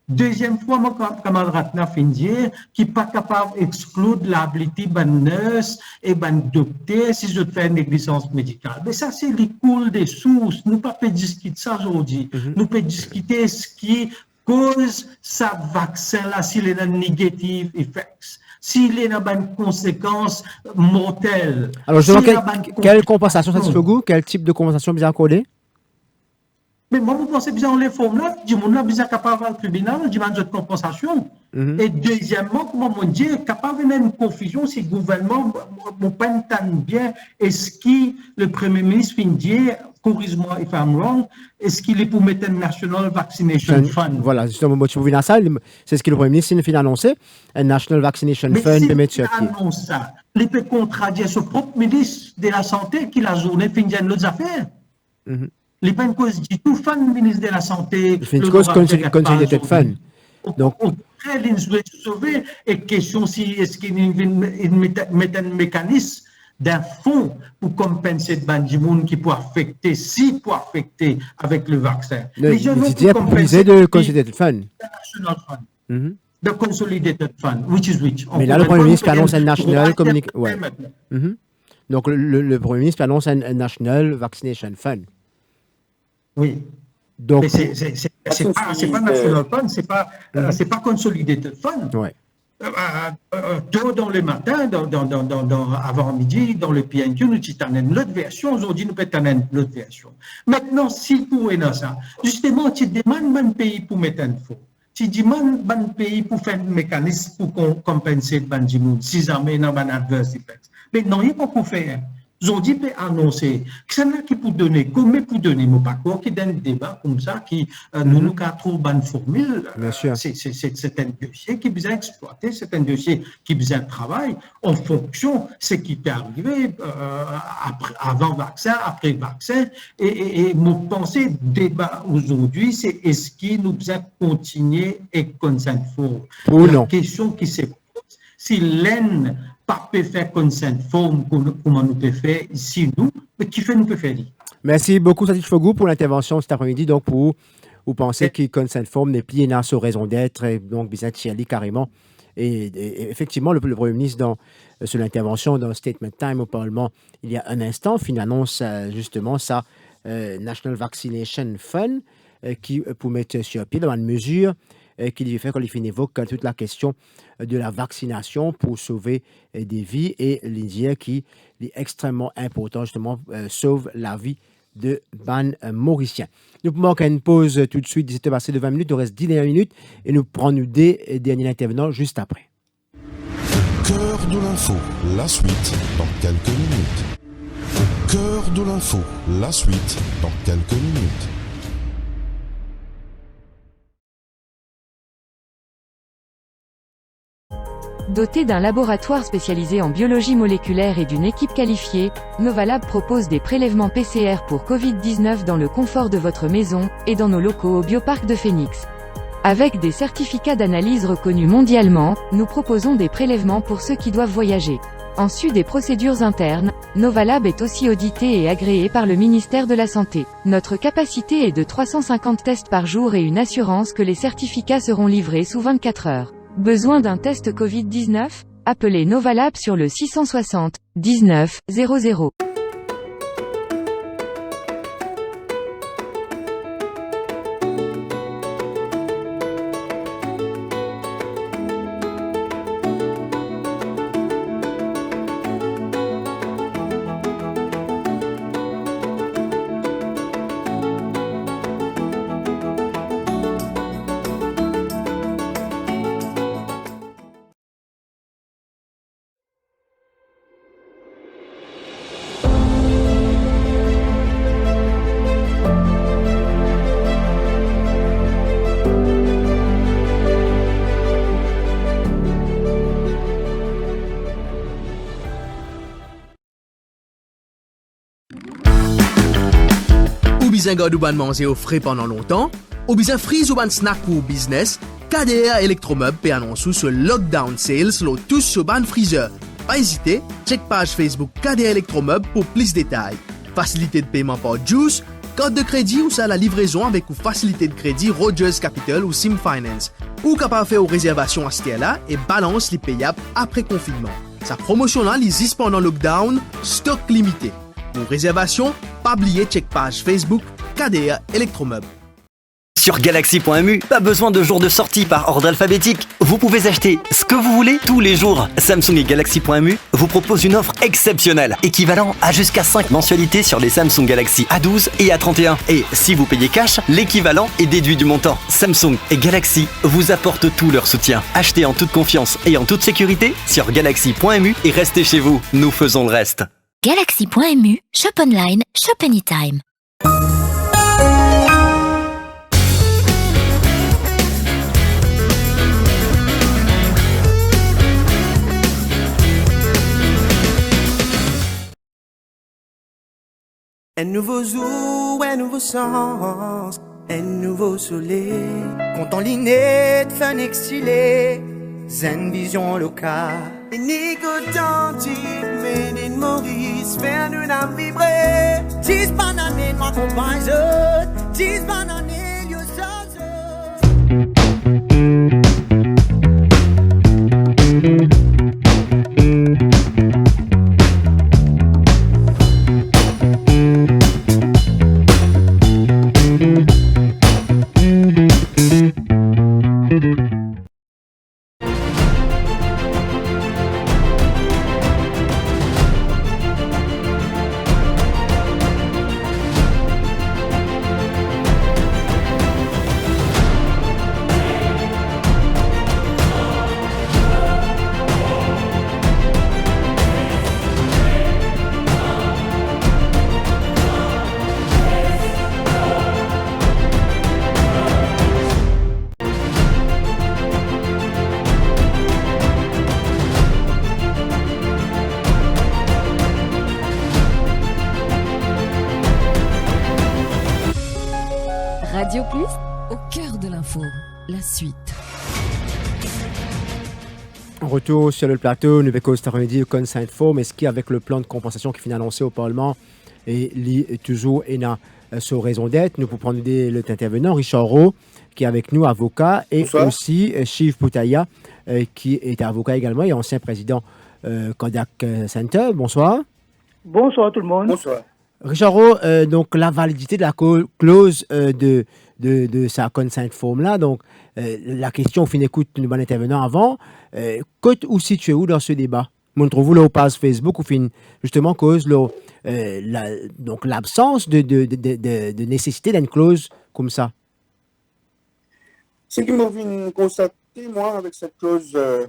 Speaker 2: Deuxième fois, mon camarade Ratna fin dire qui n'est pas capable d'exclure l'habilité de nurse et de docteur si je fais une négligence médicale. Mais ça, c'est les cours des sources. Nous ne pouvons pas discuter ça aujourd'hui. Nous pouvons discuter ce qui cause sa vaccin-là, s'il est un negative effects. S'il est une conséquence mortelle.
Speaker 1: Alors, justement, quelle compensation ça se fait au goût? Quel type de compensation bien accordée?
Speaker 2: Mais moi, vous pensez bien les formes là, du monde là, bien capable de tribunal, du monde de compensation. Et deuxièmement, comment on dit, capable de une confusion si le gouvernement ne pas entendre bien, est-ce que le Premier ministre finit dire, corrige-moi if I'm wrong, est-ce qu'il est pour mettre un National Vaccination Fund?
Speaker 1: Voilà, justement, tu vous ça, c'est ce que le Premier ministre a annoncé, un National Vaccination Fund de mettre sur pied.
Speaker 2: Mais s'il annonce ça, il peut contradire son propre ministre de la Santé qui la journée finit d'autres affaires. Les peines cause du tout fan ministre de la Santé.
Speaker 1: C'est une cause consolidated fund.
Speaker 2: Donc, après, il doit sauver et question si est-ce qu'il met un mécanisme d'un fonds pour compenser le monde qui peut affecter, si peut affecter avec le vaccin.
Speaker 1: Les gens ont compenser de consolidated fund.
Speaker 2: National fund. The consolidated fund, which.
Speaker 1: Mais là, le Premier ministre annonce un national communication. Ouais. Donc, le Premier ministre annonce un national vaccination fund.
Speaker 2: Oui. Donc, c'est pas National Fund, c'est pas Consolidated Fund.
Speaker 1: Ouais.
Speaker 2: Tôt dans le matin, avant midi, dans le PNQ, nous avons une autre version. Aujourd'hui, nous avons une autre version. Maintenant, si vous avez ça, justement, tu demandes un pays pour mettre un faux. Tu demandes un pays pour faire un mécanisme pour compenser le monde, si jamais dans un adverse effect. Mais non, il n'y a pas pour faire. Aujourd'hui, peut annoncer que c'est là qui peut donner, comment pour donner, mais pas quoi, qui donne un débat comme ça, qui nous trouve une formule. C'est un dossier qui est bien exploité, c'est un dossier qui est bien travaillé en fonction de ce qui peut arriver avant vaccin, après vaccin. Et mon pensée débat aujourd'hui, c'est est-ce qu'il nous a continué et consent fort? La question qui se pose, si l'N pas peut faire consent forme comment nous peut faire ici nous, mais qui fait nous peut faire.
Speaker 1: Merci beaucoup Satish Fogou pour l'intervention cet après-midi. Donc pour vous pensez que consent forme n'est plus une raison d'être et donc bien Thierry carrément et effectivement le Premier ministre sur l'intervention dans Statement Time au Parlement il y a un instant annonce justement ça National Vaccination Fund qui pour mettre sur pied dans une mesure qui lui fait qu'on évoque toute la question de la vaccination pour sauver des vies et l'Indien qui est extrêmement important justement sauve la vie de ban mauricien. Nous pouvons manquer une pause tout de suite, 17h passé de 20 minutes, il reste 10 dernières minutes et nous prenons des derniers intervenants juste après.
Speaker 6: Cœur de l'info, la suite dans quelques minutes. Cœur de l'info, la suite dans quelques minutes.
Speaker 7: Doté d'un laboratoire spécialisé en biologie moléculaire et d'une équipe qualifiée, Novalab propose des prélèvements PCR pour Covid-19 dans le confort de votre maison et dans nos locaux au Bioparc de Phoenix. Avec des certificats d'analyse reconnus mondialement, nous proposons des prélèvements pour ceux qui doivent voyager. En sus des procédures internes, Novalab est aussi audité et agréé par le ministère de la Santé. Notre capacité est de 350 tests par jour et une assurance que les certificats seront livrés sous 24 heures. Besoin d'un test Covid-19? Appelez Novalab sur le 660 19 00.
Speaker 8: Ou bien garde ou ban manger au frais pendant longtemps, ou bien freeze ou ban snack pour business, KDR Electromeubles peut annoncer ce lockdown sales lo tous sur ban freezer. Pas hésiter, check page Facebook KDR Electromeubles pour plus de détails. Facilité de paiement par Juice, carte de crédit ou ça la livraison avec ou facilité de crédit Rogers Capital ou Sim Finance. Ou capable faire aux réservations à ce là et balance les payables après confinement. Sa promotion là existe pendant lockdown, stock limité. Pour réservation, pas oublier check page Facebook KDR Electromeubles.
Speaker 9: Sur Galaxy.mu, pas besoin de jours de sortie par ordre alphabétique. Vous pouvez acheter ce que vous voulez tous les jours. Samsung et Galaxy.mu vous proposent une offre exceptionnelle, équivalent à jusqu'à 5 mensualités sur les Samsung Galaxy A12 et A31. Et si vous payez cash, l'équivalent est déduit du montant. Samsung et Galaxy vous apportent tout leur soutien. Achetez en toute confiance et en toute sécurité sur Galaxy.mu et restez chez vous. Nous faisons le reste.
Speaker 10: Galaxy.mu, shop online, shop anytime.
Speaker 11: Un nouveau jour, un nouveau sens, un nouveau soleil. Content l'inné de fin exilé, zen vision locale. Unique authentique, made in Maurice, faire nous n'en vibrer. 10 bananes, moi compagnie, 10 bananes, you
Speaker 12: Radio Plus, au cœur de l'info, la suite.
Speaker 1: En retour sur le plateau, nous avons staré comme info, mais ce qui avec le plan de compensation qui finit annoncé au Parlement et est toujours sur raison d'être. Nous pouvons prendre l'intervenant Richard Rowe, qui est avec nous, avocat, et bonsoir. Aussi Shiv Poutaya, qui est avocat également et ancien président Kodak Center. Bonsoir.
Speaker 13: Bonsoir tout le monde.
Speaker 1: Bonsoir. Richard Rowe, donc la validité de la clause de sa consent form là, donc la question, on écoute nous bon intervenant avant, côte ou situez-vous dans ce débat? Montrez-vous là au page Facebook ou justement cause donc l'absence de nécessité d'une clause comme ça?
Speaker 5: Ce qui m'a vu constater, moi, avec cette clause de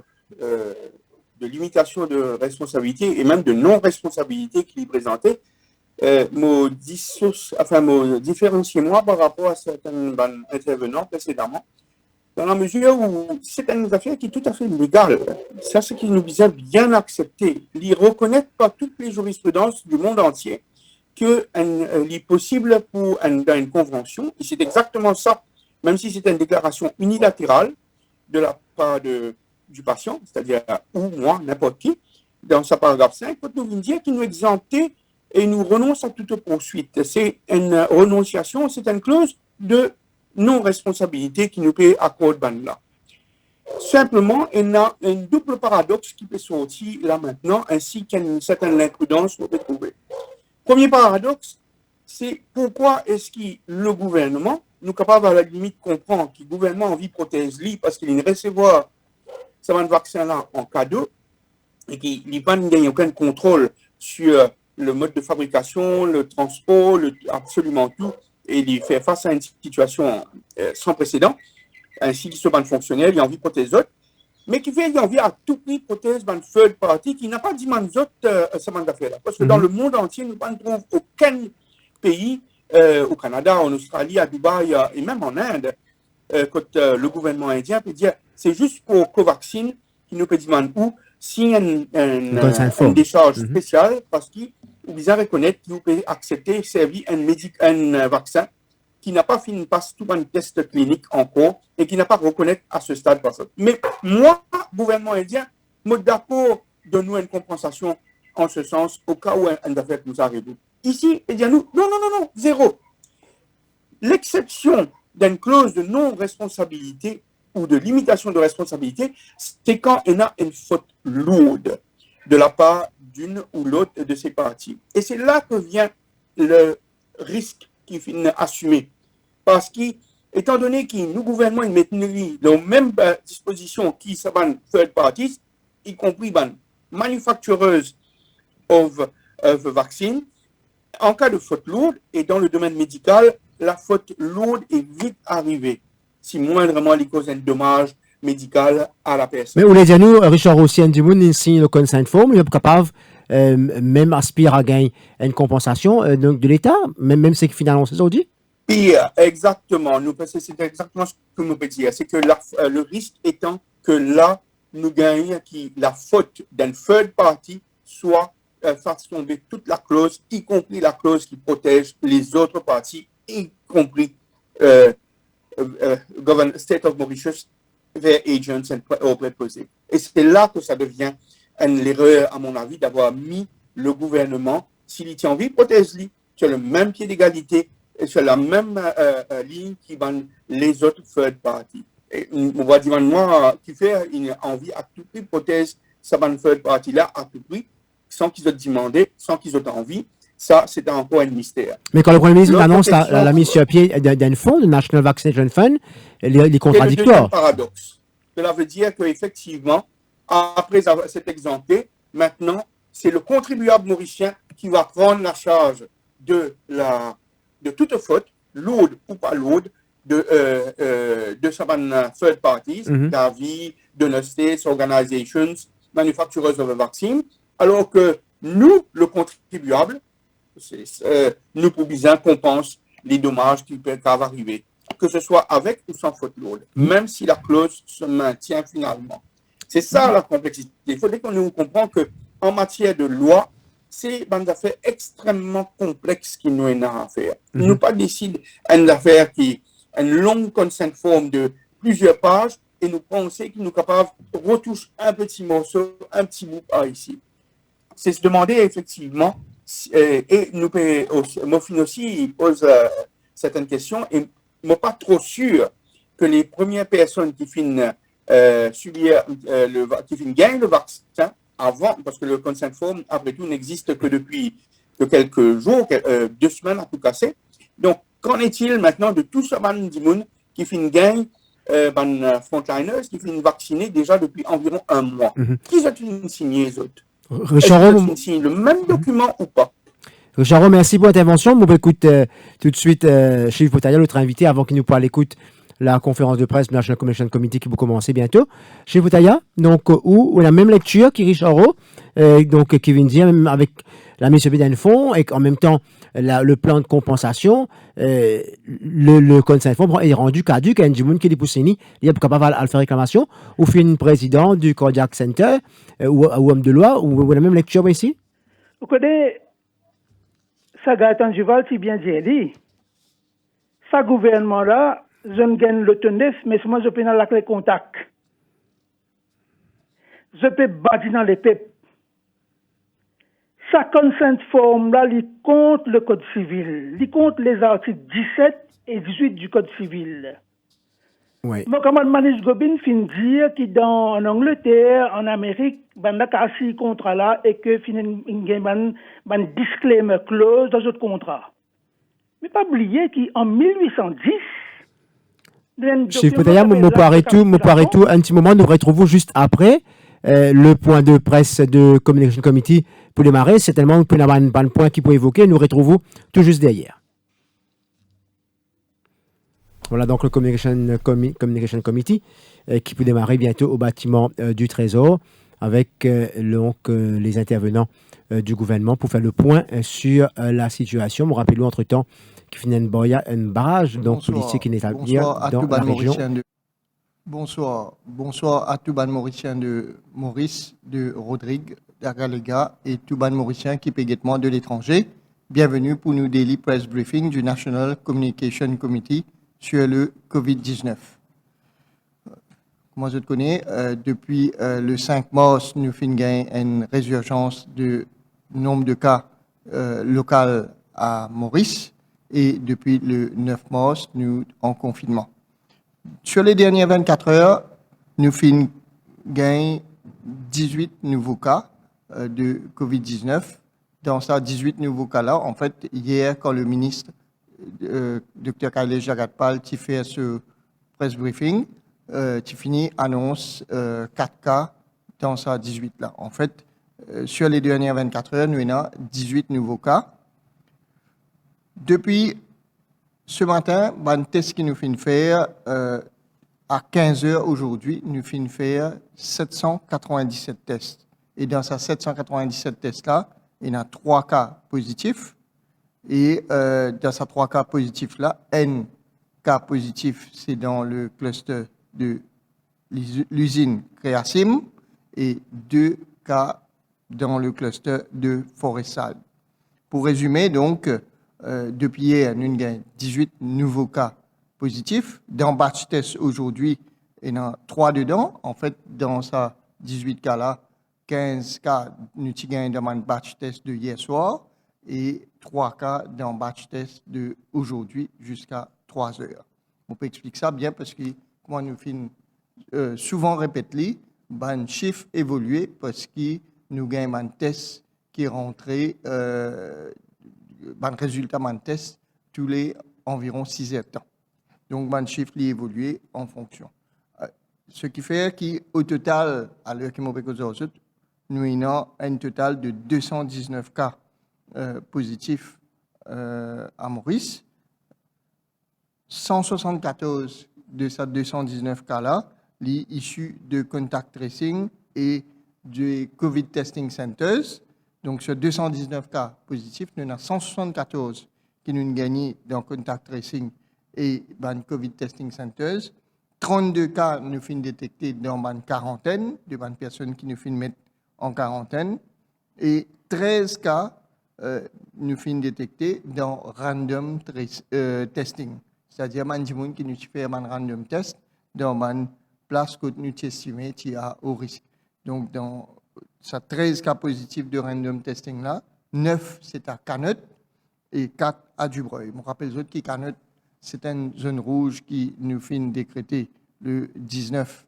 Speaker 5: limitation de responsabilité et même de non-responsabilité qui est présentée, me différencier moi par rapport à certains intervenants précédemment, dans la mesure où c'est une affaire qui est tout à fait légale. C'est ce qui nous vient bien accepter. Il reconnaît par toutes les jurisprudences du monde entier qu'il est possible dans une convention, et c'est exactement ça, même si c'est une déclaration unilatérale de la part du patient, c'est-à-dire ou moi, n'importe qui, dans sa paragraphe 5, peut nous dire qu'il nous exemptait et nous renonce à toute poursuite. C'est une renonciation, c'est une clause de non-responsabilité qui nous peut accorder là. Simplement, il y a un double paradoxe qui peut sortir là maintenant, ainsi qu'une certaine imprudence qu'on peut trouver. Premier paradoxe, c'est pourquoi est-ce que le gouvernement, nous capable à la limite comprendre que le gouvernement a envie de protéger parce qu'il ne recevoir ce vaccin-là en cadeau et qu'il n'y a pas aucun contrôle sur le mode de fabrication, le transport, absolument tout, et il fait face à une situation sans précédent, ainsi que ce ban fonctionnel, il a envie de protéger les autres, mais qui fait il a envie à tout prix de protéger ban third party qui n'a pas dit man autres ce man d'affaires là, parce que dans le monde entier, nous ne trouvons aucun pays, au Canada, en Australie, à Dubaï et même en Inde, quand le gouvernement indien peut dire c'est juste pour Covaxin qui nous peut dire où si une décharge spéciale parce qu'il vous reconnaître que vous pouvez accepter servir un vaccin qui n'a pas fini passe tout un test clinique encore et qui n'a pas reconnaître à ce stade personne. Mais moi, gouvernement indien, me d'accord de nous une compensation en ce sens au cas où un affaire nous arrive. Ici, il dit à nous, non, zéro. L'exception d'une clause de non-responsabilité ou de limitation de responsabilité, c'est quand il y a une faute lourde de la part d'une ou l'autre de ces parties. Et c'est là que vient le risque qu'il faut assumer. Parce que étant donné que nous, gouvernement, ils mettent les mêmes dispositions qui sont third parties, y compris manufacturers of vaccine, en cas de faute lourde, et dans le domaine médical, la faute lourde est vite arrivée, si moindrement les causes un dommage médical à la personne.
Speaker 1: Mais vous voulez dire, nous, Richard Rossi, il signe le consent form, il est capable, même aspire à gagner une compensation donc de l'État, même ce qui finalement c'est aujourd'hui?
Speaker 5: Pire, exactement. C'est exactement ce que nous peut dire. C'est que le risque étant que là, nous gagnons la faute d'un third party soit fasse tomber toute la clause, y compris la clause qui protège les autres parties, y compris State of Mauritius, their agents or préposés. Et c'est là que ça devient l'erreur, à mon avis, d'avoir mis le gouvernement, s'il tient envie, protège-lui sur le même pied d'égalité et sur la même ligne qui van les autres third parties. Et on va dire, moi, qui fait une envie à tout prix protège sa third party-là à tout prix, sans qu'ils aient demandé, sans qu'ils aient envie. Ça, c'est encore un mystère.
Speaker 1: Mais quand le Premier ministre annonce la mise sur pied d'un fonds, le National Vaccination Fund, il est contradictoire.
Speaker 5: C'est le paradoxe. Cela veut dire qu'effectivement, après cet exemplaire, maintenant, c'est le contribuable mauricien qui va prendre la charge de toute faute, lourde ou pas lourde, de sa third parties, Gavi, Donor States, Organizations, Manufacturers of a Vaccine, alors que nous, le contribuable, nous pouvons compenser les dommages qui peuvent arriver, que ce soit avec ou sans faute lourde, même si la clause se maintient finalement. C'est ça la complexité. Il faudrait qu'on nous comprenne qu'en matière de loi, c'est une affaire extrêmement complexe qui nous est à faire. Nous ne pas décider une affaire qui est une longue consent form de plusieurs pages et nous pensons que nous sommes capables de retoucher un petit morceau, un petit bout par ici. C'est se demander effectivement, et nous Mofin aussi pose certaines questions, et je ne suis pas trop sûr que les premières personnes qui finissent gagnent le vaccin avant, parce que le consent form, après tout, n'existe que depuis quelques jours, 2 semaines à tout casser. Donc, qu'en est-il maintenant de tous ces gens qui finissent gagnent frontliners, qui finissent vacciner déjà depuis environ 1 mois? Qui ont signé les autres?
Speaker 1: Richard,
Speaker 5: le même document ou pas?
Speaker 1: Richard, merci pour l'intervention. On écoute tout de suite Chief Boutaya, notre invité, avant qu'il nous parle écoute la conférence de presse du National Commission Committee qui va commencer bientôt. Chief Boutaya, donc, où la même lecture qui Richard, donc, qui vient dire, même avec la mise sur pied d'un fonds et en même temps le plan de compensation, le consent form est rendu caduc à un qui est poussé, il est capable de faire réclamation, ou fait une président du Cardiac Center, ou homme de loi, ou la même lecture ici?
Speaker 13: Vous connaissez, ça Gaëtan Duval, si bien dit, ça gouvernement-là, je ne gagne le tenef, mais moi je peux dans la clé contact. Je peux bâtir dans les peuples. Sa consent form là, il compte le Code civil. Il compte les articles 17 et 18 du Code civil.
Speaker 1: Oui.
Speaker 13: Donc, comme Manish Gobin fin dire en Angleterre, en Amérique, ben là, ce contrat là et que fin une disclaimer clause dans ce contrat. Mais pas oublier qu'en 1810,
Speaker 1: Chief Boutaya, me paraît tout, un petit moment, nous retrouvons juste après le point de presse de Communication Committee pour démarrer. C'est tellement qu'il y a un point qui peut évoquer, nous retrouvons tout juste derrière. Voilà donc le Communication Committee qui peut démarrer bientôt au bâtiment du Trésor avec les intervenants du gouvernement pour faire le point sur la situation. Je rappelle entre-temps qu'il finit un barrage donc policier qui n'est à bien dans la région.
Speaker 14: Bonsoir à tout ban mauricien de Maurice, de Rodrigue, d'Argalega et tout ban mauricien qui paie guettement de l'étranger. Bienvenue pour nous daily press briefing du National Communication Committee sur le COVID-19. Moi, je te connais, depuis le 5 mars, nous finissons une résurgence du nombre de cas locaux à Maurice et depuis le 9 mars, nous en confinement. Sur les dernières 24 heures, nous finissons gagner 18 nouveaux cas de COVID-19. Dans ces 18 nouveaux cas-là, en fait, hier, quand le ministre Dr. Kailesh Jagatpal qui fait ce press briefing, qui finit annonce 4 cas dans sa 18 là. En fait, sur les dernières 24 heures, nous avons 18 nouveaux cas. Depuis ce matin, un test qui nous fait faire à 15 heures aujourd'hui, nous finissons faire 797 tests. Et dans ces 797 tests-là, il y a 3 cas positifs. Et dans ces 3 cas positifs-là, N cas positifs, c'est dans le cluster de l'usine Créasim et 2 cas dans le cluster de Forestale. Pour résumer, donc, depuis hier, nous avons 18 nouveaux cas positifs. Dans batch test aujourd'hui, il y en a 3 dedans. En fait, dans ces 18 cas-là, 15 cas, nous avons dans le batch test de hier soir et 3 cas dans le batch test d'aujourd'hui jusqu'à 3 heures. On peut expliquer ça bien parce que, comme nous finissons souvent répéter, le chiffre évolué parce que nous avons un test qui est rentré, le résultat d'un test tous les environ 6 heures de temps. Donc, le chiffre est évolué en fonction. Ce qui fait qu'au total, à l'heure qui m'a fait nous avons un total de 219 cas positifs à Maurice. 174 de ces 219 cas-là, issus de contact tracing et de COVID testing centers. Donc, sur 219 cas positifs, nous avons 174 qui nous ont gagné dans contact tracing et dans COVID testing centers. 32 cas nous finissent détectés dans une quarantaine de personnes qui nous finissent mettre en quarantaine. Et 13 cas nous finissent détectés dans random testing. C'est-à-dire des gens qui nous font un random test dans une place que nous estimons qui a haut risque. Donc, dans ces 13 cas positifs de random testing là, 9 c'est à Canut et 4 à Dubreuil. Je me rappelle les autres qui Canut, c'est une zone rouge qui nous fait décréter le 19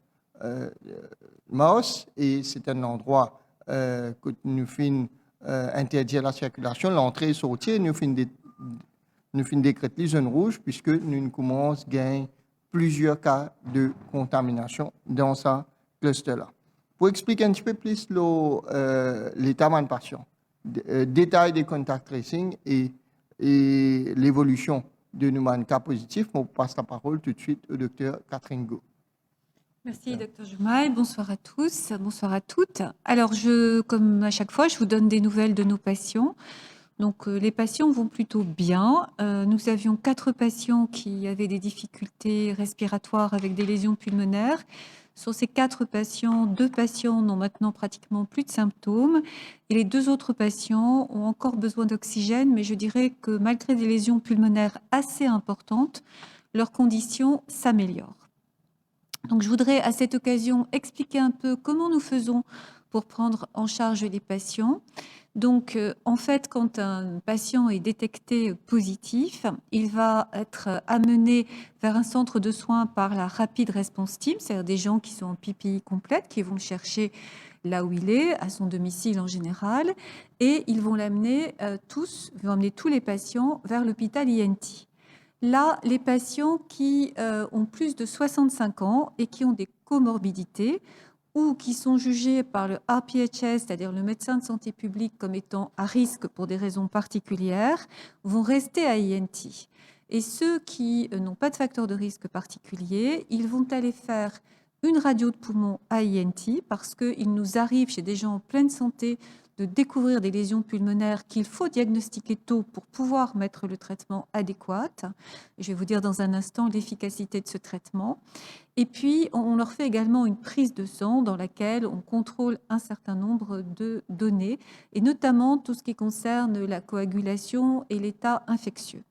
Speaker 14: mars et c'est un endroit que nous finissons interdire la circulation, l'entrée et sortie, nous finissons décréter les zones rouges puisque nous commençons à gagner plusieurs cas de contamination dans ce cluster-là. Pour expliquer un petit peu plus l'état de patient, détail des contacts tracing et l'évolution de nos cas positifs, on passe la parole tout de suite au docteur Catherine Go.
Speaker 15: Merci, docteur Jumaï. Bonsoir à tous, bonsoir à toutes. Alors, comme à chaque fois, je vous donne des nouvelles de nos patients. Donc, les patients vont plutôt bien. Nous avions 4 patients qui avaient des difficultés respiratoires avec des lésions pulmonaires. Sur ces 4 patients, 2 patients n'ont maintenant pratiquement plus de symptômes et les 2 autres patients ont encore besoin d'oxygène, mais je dirais que malgré des lésions pulmonaires assez importantes, leurs conditions s'améliorent. Donc, je voudrais à cette occasion expliquer un peu comment nous faisons pour prendre en charge les patients. Donc, en fait, quand un patient est détecté positif, il va être amené vers un centre de soins par la Rapid Response Team, c'est-à-dire des gens qui sont en PPI complète, qui vont le chercher là où il est, à son domicile en général, et ils vont l'amener vont amener tous les patients vers l'hôpital INT. Là, les patients qui ont plus de 65 ans et qui ont des comorbidités, ou qui sont jugés par le RPHS, c'est-à-dire le médecin de santé publique, comme étant à risque pour des raisons particulières, vont rester à INT. Et ceux qui n'ont pas de facteur de risque particulier, ils vont aller faire une radio de poumon à INT parce qu'il nous arrive chez des gens en pleine santé de découvrir des lésions pulmonaires qu'il faut diagnostiquer tôt pour pouvoir mettre le traitement adéquat. Je vais vous dire dans un instant l'efficacité de ce traitement. Et puis, on leur fait également une prise de sang dans laquelle on contrôle un certain nombre de données, et notamment tout ce qui concerne la coagulation et l'état infectieux.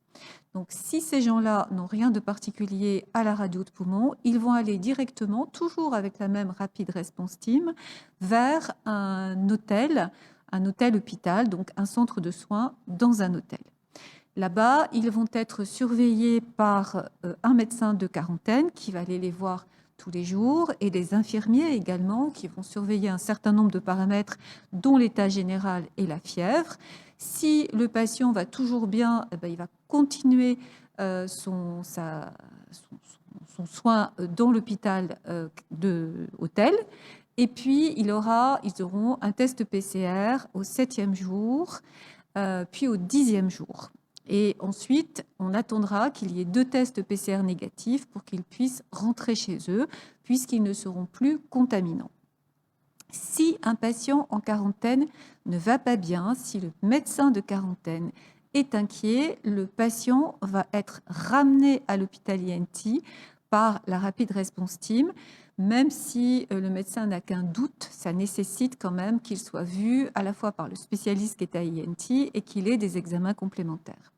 Speaker 15: Donc, si ces gens-là n'ont rien de particulier à la radio de poumon, ils vont aller directement, toujours avec la même Rapid Response Team, vers un hôtel hôpital, donc un centre de soins dans un hôtel. Là-bas, ils vont être surveillés par un médecin de quarantaine qui va aller les voir tous les jours et des infirmiers également qui vont surveiller un certain nombre de paramètres dont l'état général et la fièvre. Si le patient va toujours bien, il va continuer son soin dans l'hôpital hôtel. Et puis, ils auront un test PCR au 7e jour, puis au 10e jour. Et ensuite, on attendra qu'il y ait 2 tests PCR négatifs pour qu'ils puissent rentrer chez eux, puisqu'ils ne seront plus contaminants. Si un patient en quarantaine ne va pas bien, si le médecin de quarantaine est inquiet, le patient va être ramené à l'hôpital INT par la Rapid Response Team. Même si le médecin n'a qu'un doute, ça nécessite quand même qu'il soit vu à la fois par le spécialiste qui est à INT et qu'il ait des examens complémentaires.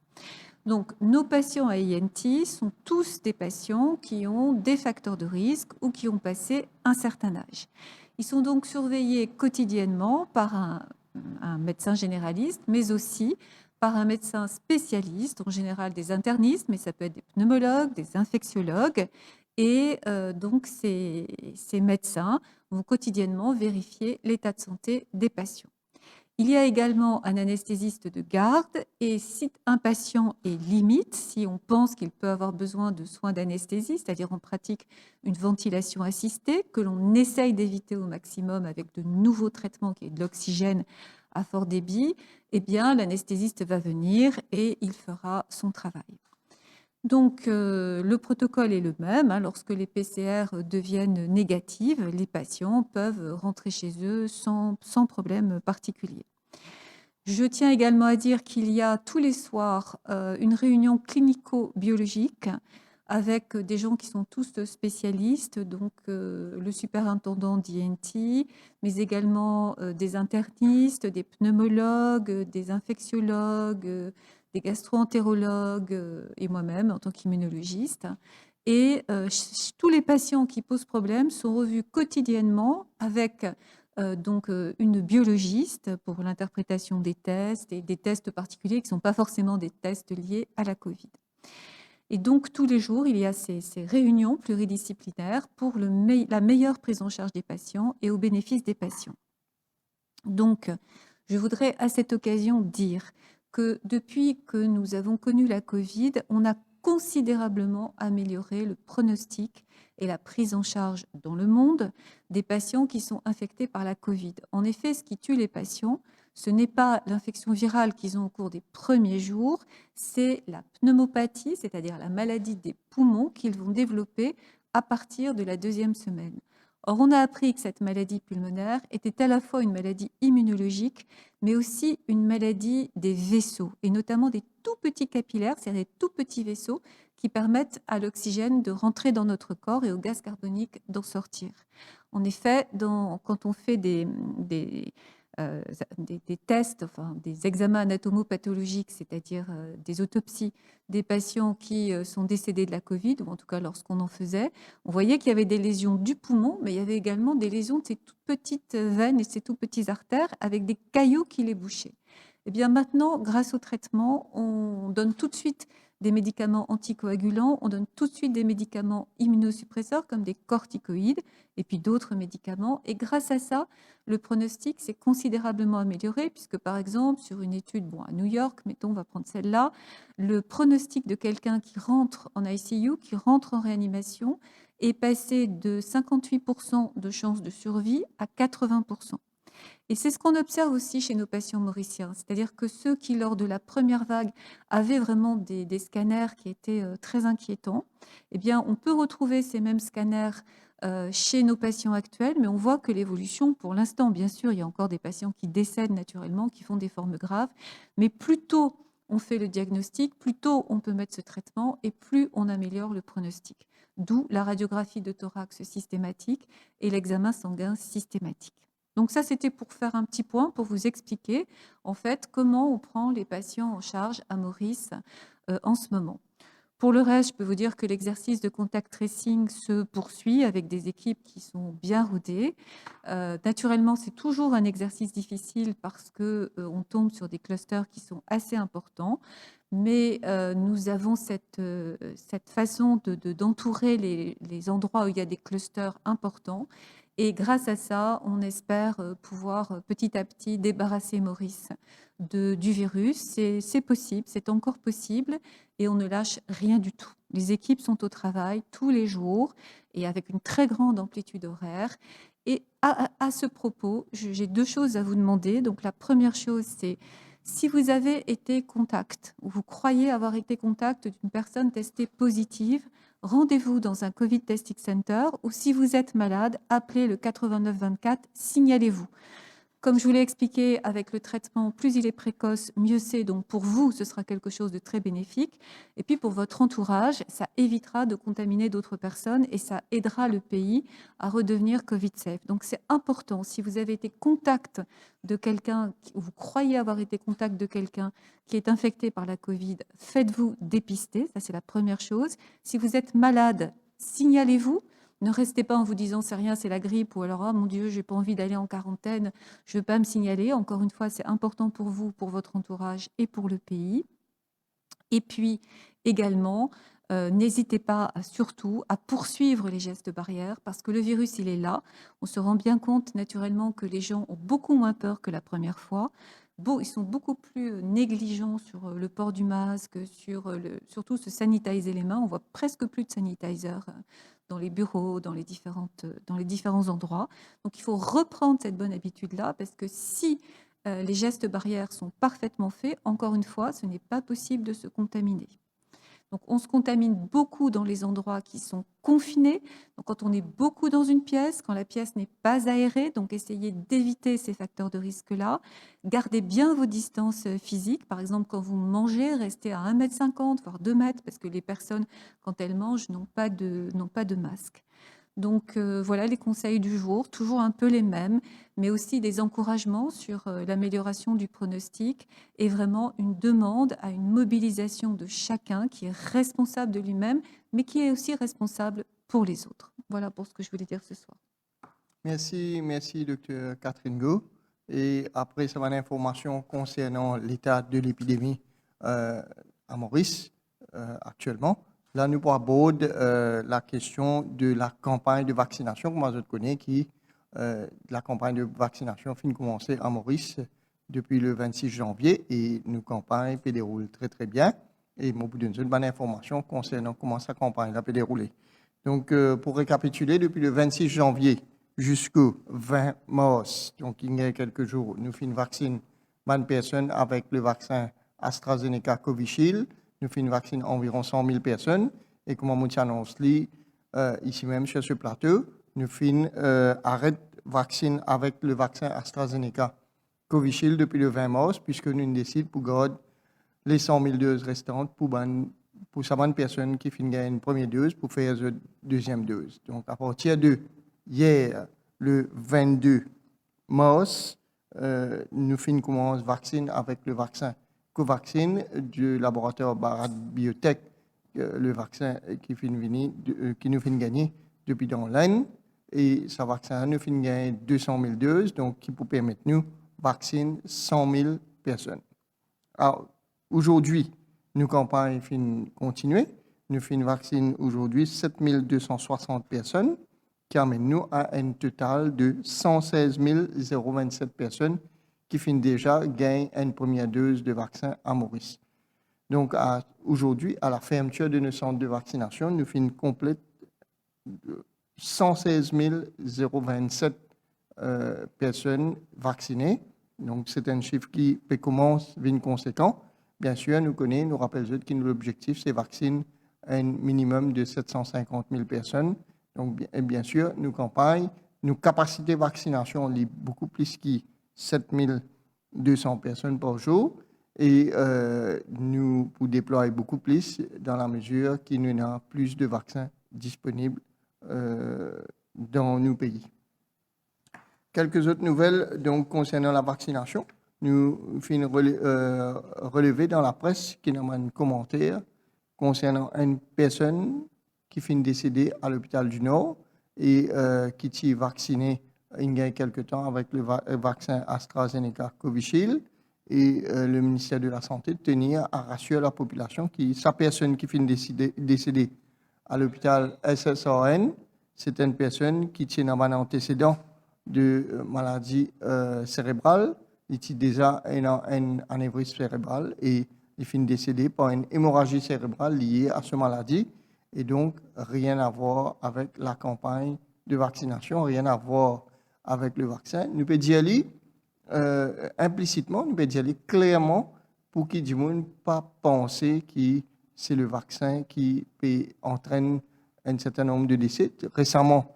Speaker 15: Donc, nos patients à INT sont tous des patients qui ont des facteurs de risque ou qui ont passé un certain âge. Ils sont donc surveillés quotidiennement par un médecin généraliste, mais aussi par un médecin spécialiste, en général des internistes, mais ça peut être des pneumologues, des infectiologues. Et donc, ces médecins vont quotidiennement vérifier l'état de santé des patients. Il y a également un anesthésiste de garde et si un patient est limite, si on pense qu'il peut avoir besoin de soins d'anesthésie, c'est-à-dire en pratique une ventilation assistée, que l'on essaye d'éviter au maximum avec de nouveaux traitements qui est de l'oxygène à fort débit, eh bien l'anesthésiste va venir et il fera son travail. Donc, le protocole est le même. Lorsque les PCR deviennent négatives, les patients peuvent rentrer chez eux sans problème particulier. Je tiens également à dire qu'il y a tous les soirs une réunion clinico-biologique avec des gens qui sont tous spécialistes, donc le superintendant d'INT, mais également des internistes, des pneumologues, des infectiologues, des gastro-entérologues et moi-même en tant qu'immunologiste. Et tous les patients qui posent problème sont revus quotidiennement avec donc une biologiste pour l'interprétation des tests et des tests particuliers qui ne sont pas forcément des tests liés à la Covid. Et donc, tous les jours, il y a ces réunions pluridisciplinaires pour la meilleure prise en charge des patients et au bénéfice des patients. Donc, je voudrais à cette occasion dire que depuis que nous avons connu la Covid, on a considérablement amélioré le pronostic et la prise en charge dans le monde des patients qui sont infectés par la Covid. En effet, ce qui tue les patients, ce n'est pas l'infection virale qu'ils ont au cours des premiers jours, c'est la pneumopathie, c'est-à-dire la maladie des poumons qu'ils vont développer à partir de la 2e semaine. Or, on a appris que cette maladie pulmonaire était à la fois une maladie immunologique, mais aussi une maladie des vaisseaux, et notamment des tout petits capillaires, c'est-à-dire des tout petits vaisseaux qui permettent à l'oxygène de rentrer dans notre corps et au gaz carbonique d'en sortir. En effet, quand on fait des tests, enfin des examens anatomopathologiques, c'est-à-dire des autopsies des patients qui sont décédés de la Covid, ou en tout cas lorsqu'on en faisait, on voyait qu'il y avait des lésions du poumon, mais il y avait également des lésions de ces toutes petites veines et ces tout petites artères avec des caillots qui les bouchaient. Et bien maintenant, grâce au traitement, on donne tout de suite des médicaments anticoagulants, on donne tout de suite des médicaments immunosuppresseurs comme des corticoïdes et puis d'autres médicaments. Et grâce à ça, le pronostic s'est considérablement amélioré puisque par exemple, sur une étude à New York, mettons, on va prendre celle-là, le pronostic de quelqu'un qui rentre en ICU, qui rentre en réanimation, est passé de 58% de chances de survie à 80%. Et c'est ce qu'on observe aussi chez nos patients mauriciens, c'est-à-dire que ceux qui, lors de la première vague, avaient vraiment des scanners qui étaient très inquiétants, eh bien, on peut retrouver ces mêmes scanners chez nos patients actuels, mais on voit que l'évolution, pour l'instant, bien sûr, il y a encore des patients qui décèdent naturellement, qui font des formes graves, mais plus tôt on fait le diagnostic, plus tôt on peut mettre ce traitement et plus on améliore le pronostic. D'où la radiographie de thorax systématique et l'examen sanguin systématique. Donc ça, c'était pour faire un petit point, pour vous expliquer en fait comment on prend les patients en charge à Maurice en ce moment. Pour le reste, je peux vous dire que l'exercice de contact tracing se poursuit avec des équipes qui sont bien rodées. Naturellement, c'est toujours un exercice difficile parce qu'on tombe sur des clusters qui sont assez importants, mais nous avons cette façon d'entourer les endroits où il y a des clusters importants. Et grâce à ça, on espère pouvoir petit à petit débarrasser Maurice du virus. C'est possible, c'est encore possible et on ne lâche rien du tout. Les équipes sont au travail tous les jours et avec une très grande amplitude horaire. Et à ce propos, j'ai 2 choses à vous demander. Donc la première chose, c'est si vous avez été contact ou vous croyez avoir été contact d'une personne testée positive, rendez-vous dans un Covid Testing Center ou si vous êtes malade, appelez le 8924, signalez-vous. Comme je vous l'ai expliqué, avec le traitement, plus il est précoce, mieux c'est. Donc pour vous, ce sera quelque chose de très bénéfique. Et puis pour votre entourage, ça évitera de contaminer d'autres personnes et ça aidera le pays à redevenir Covid-safe. Donc c'est important, si vous avez été contact de quelqu'un, ou vous croyez avoir été contact de quelqu'un qui est infecté par la Covid, faites-vous dépister, ça c'est la première chose. Si vous êtes malade, signalez-vous. Ne restez pas en vous disant c'est rien, c'est la grippe ou alors oh mon Dieu, j'ai pas envie d'aller en quarantaine, je veux pas me signaler. Encore une fois, c'est important pour vous, pour votre entourage et pour le pays. Et puis également, n'hésitez pas surtout à poursuivre les gestes barrières parce que le virus, il est là. On se rend bien compte naturellement que les gens ont beaucoup moins peur que la première fois. Ils sont beaucoup plus négligents sur le port du masque, surtout se sanitiser les mains. On voit presque plus de sanitizer dans les bureaux, dans les différents endroits. Donc il faut reprendre cette bonne habitude-là parce que si les gestes barrières sont parfaitement faits, encore une fois, ce n'est pas possible de se contaminer. Donc, on se contamine beaucoup dans les endroits qui sont confinés. Donc, quand on est beaucoup dans une pièce, quand la pièce n'est pas aérée, donc essayez d'éviter ces facteurs de risque-là. Gardez bien vos distances physiques. Par exemple, quand vous mangez, restez à 1,50 m, voire 2 mètres, parce que les personnes, quand elles mangent, n'ont pas de masque. Donc voilà les conseils du jour, toujours un peu les mêmes, mais aussi des encouragements sur l'amélioration du pronostic et vraiment une demande à une mobilisation de chacun qui est responsable de lui-même, mais qui est aussi responsable pour les autres. Voilà pour ce que je voulais dire ce soir.
Speaker 14: Merci, Dr Catherine Go. Et après, ça va l'information concernant l'état de l'épidémie à Maurice actuellement. Là, nous abordons la question de la campagne de vaccination, comme vous connaissez, la campagne de vaccination finit de commencer à Maurice depuis le 26 janvier et nos campagnes peut dérouler très très bien. Et je vous donne une bonne information concernant comment sa campagne peut dérouler. Donc, pour récapituler, depuis le 26 janvier jusqu'au 20 mars, donc il y a quelques jours, nous finissons vacciner 20 personnes avec le vaccin AstraZeneca Covishield. Nous finissons vacciner environ 100 000 personnes. Et comme on annonce ici même sur ce plateau, nous finissons arrêter vacciner avec le vaccin AstraZeneca Covishield depuis le 20 mars, puisque nous décidons pour garder les 100 000 doses restantes pour ces personnes qui finissent une première dose pour faire une deuxième dose. Donc, à partir de hier, le 22 mars, nous finissons commencer vacciner avec le vaccin Covaxin du laboratoire Bharat Biotech, le vaccin qui nous fait gagner depuis dans l'année. Et ce vaccin nous fait gagner 200 000 doses, donc qui peut permettre nous de vacciner 100 000 personnes. Alors, aujourd'hui, nos campagnes continuent. Nous finissons vacciner aujourd'hui 7 260 personnes, qui amène nous à un total de 116 027 personnes qui finissent déjà gagner une première dose de vaccin à Maurice. Donc, aujourd'hui, à la fermeture de nos centres de vaccination, nous finissons complète 116 027 personnes vaccinées. Donc, c'est un chiffre qui commence à venir conséquent. Bien sûr, nous rappelons que l'objectif, c'est vacciner un minimum de 750 000 personnes. Donc, bien sûr, nos campagnes, nos capacités de vaccination, sont beaucoup plus que 7200 personnes par jour. Et nous pouvons déployer beaucoup plus dans la mesure qu'il y a plus de vaccins disponibles dans nos pays. Quelques autres nouvelles donc, concernant la vaccination. Nous finissons relever dans la presse qui nous a un commentaire concernant une personne qui finit décédée à l'hôpital du Nord et qui s'est vaccinée il y a quelques temps avec le vaccin AstraZeneca Covishield. Et le ministère de la Santé tenir à rassurer la population que sa personne qui finit décédée à l'hôpital SSRN certaines personnes qui tiennent un antécédent de maladie cérébrale, ils ont déjà un anévrisme cérébral et ils finissent décédés par une hémorragie cérébrale liée à cette maladie et donc rien à voir avec la campagne de vaccination, rien à voir avec le vaccin. Nous pouvons dire implicitement, nous pouvons dire clairement pour qu'ils ne pas penser que c'est le vaccin qui entraîne un certain nombre de décès. Récemment,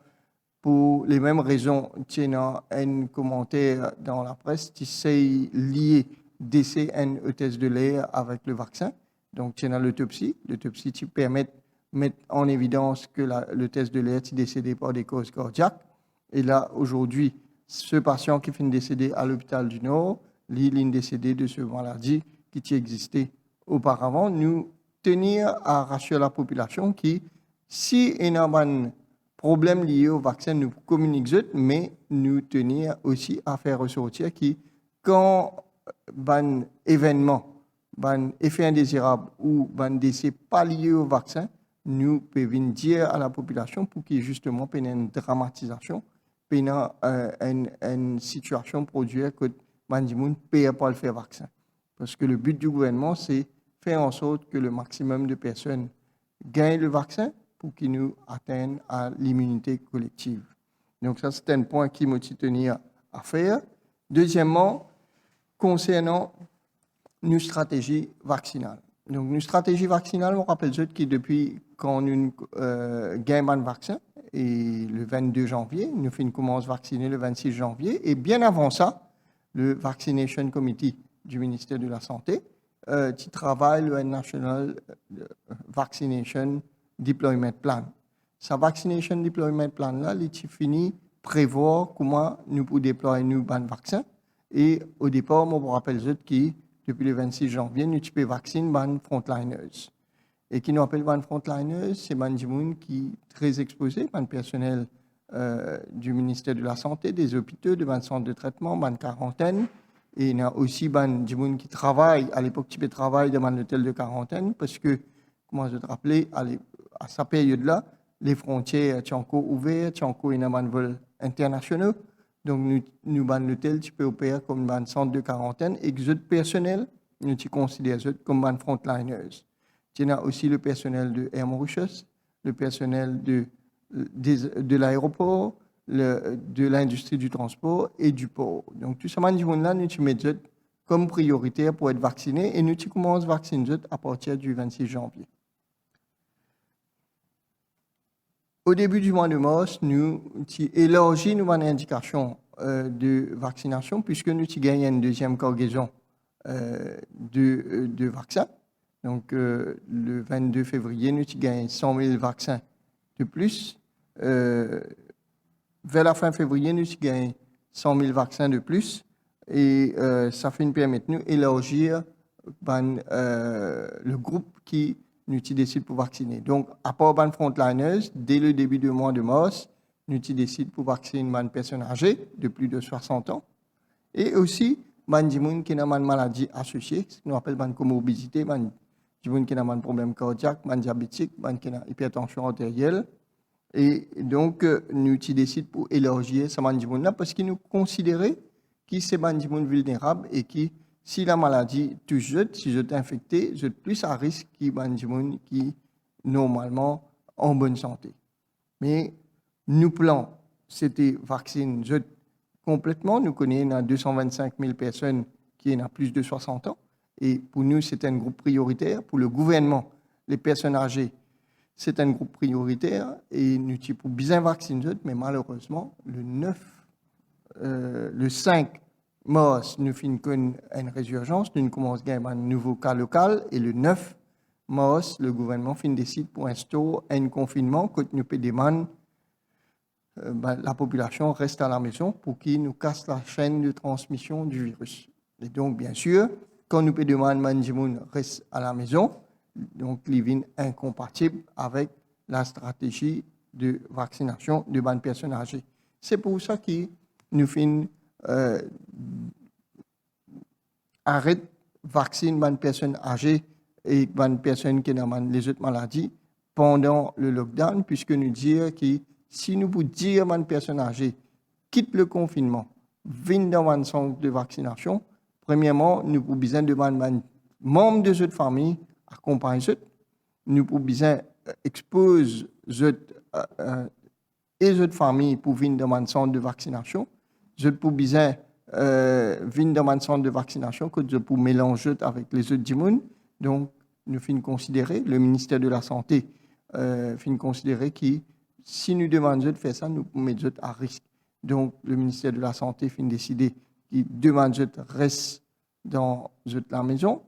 Speaker 14: pour les mêmes raisons, il y a un commentaire dans la presse qui s'est lié décès et test de lait avec le vaccin. Donc, il y a l'autopsie. L'autopsie qui permet de mettre en évidence que le test de lait est décédé par des causes cardiaques. Et là, aujourd'hui, ce patient qui finit décédé à l'hôpital du Nord, il est décédé de cette maladie qui existait auparavant. Nous tenir à rassurer la population qui, si il y a un problème lié au vaccin, nous communiquons, mais nous tenir aussi à faire ressortir que quand un événement, un effet indésirable ou un décès pas lié au vaccin, nous pouvons dire à la population pour qu'il justement ait une dramatisation, une situation produire que les gens ne peuvent pas le faire vaccin. Parce que le but du gouvernement, c'est faire en sorte que le maximum de personnes gagnent le vaccin pour qu'ils nous atteignent à l'immunité collective. Donc ça, c'est un point qui me tenir à faire. Deuxièmement, concernant une stratégie vaccinale. Donc une stratégie vaccinale, on rappelle que depuis quand nous gagnons un vaccin, et le 22 janvier, nous commençons à vacciner le 26 janvier, et bien avant ça, le Vaccination Committee du ministère de la Santé, qui travaille le National Vaccination Deployment Plan. Sa Vaccination Deployment Plan, là, il finit prévoir comment nous pouvons déployer nos vaccins. Et au départ, moi, je vous rappelle que depuis le 26 janvier, nous pouvons vacciner les frontliners. Et qui nous appelle les frontliners, c'est les gens qui sont très exposés, les personnels du ministère de la Santé, des hôpitaux, des centres de traitement, des quarantaines. Et il y a aussi des gens qui travaillent, à l'époque, qui travaillent dans l'hôtel de quarantaine, parce que, comment je te rappelais, à cette période-là, les frontières sont encore ouvertes, il y a encore des vols internationaux. Donc, nous, l'hôtel, tu peux opérer comme un centre de quarantaine, et les autres personnels, nous considérons comme des frontliners. Il y a aussi le personnel de Air Mauritius, le personnel de l'aéroport, de l'industrie du transport et du port. Donc, tout ça, là, nous mettons comme prioritaire pour être vaccinés et nous commençons à vacciner à partir du 26 janvier. Au début du mois de mars, nous élargissons nos indications de vaccination puisque nous gagnons une deuxième cargaison de vaccins. Donc, le 22 février, nous gagnons 100 000 vaccins de plus. Vers la fin février, nous gagnons 100 000 vaccins de plus. Et ça fait permettre nous d'élargir le groupe qui nous décide pour vacciner. Donc, à part les frontliners, dès le début du mois de mars, nous décidons pour vacciner les personnes âgées de plus de 60 ans. Et aussi, les gens qui ont une maladie associée, ce qu'on appelle une comorbidité, les gens qui ont un problème cardiaque, les diabétiques, les qui ont une hypertension artérielle. Et donc, nous décidons pour élargir ces gens-là parce que nous considérons que c'est des gens vulnérables et que si la maladie touche eux, si vous êtes infecté, vous êtes plus à risque que les gens qui normalement en bonne santé. Mais nous plan, c'était vacciner complètement. Nous connaissons 225 000 personnes qui ont plus de 60 ans. Et pour nous, c'est un groupe prioritaire. Pour le gouvernement, les personnes âgées, c'est un groupe prioritaire. Et nous pouvons bien vacciner, mais malheureusement, le 5 mars, nous finissons une résurgence. Nous commençons à avoir un nouveau cas local. Et le 9 mars, le gouvernement décide pour instaurer un confinement que nous pouvons demander la population reste à la maison pour qu'il nous casse la chaîne de transmission du virus. Et donc, bien sûr, quand nous pouvons demander que les gens restent à la maison, donc ils sont incompatibles avec la stratégie de vaccination de bonnes personnes âgées. C'est pour ça que nous finissons arrêter de vacciner les personnes âgées et les personnes qui ont les autres maladies pendant le lockdown, puisque nous disons que si nous pouvons dire à une personne âgée, quitte le confinement, vienne dans un centre de vaccination, premièrement, nous pouvons besoin de membres de cette famille accompagner eux. Nous pouvons besoin exposer et cette famille pour venir dans un centre de vaccination. Je peux besoin venir dans un centre de vaccination que je peux mélanger avec les autres du monde. Donc, nous finissons considérer, le ministère de la Santé finit considérer que si nous demandons de faire ça, nous pouvons mettre à risque. Donc, le ministère de la Santé finit décider qu'il demande de rester dans la maison,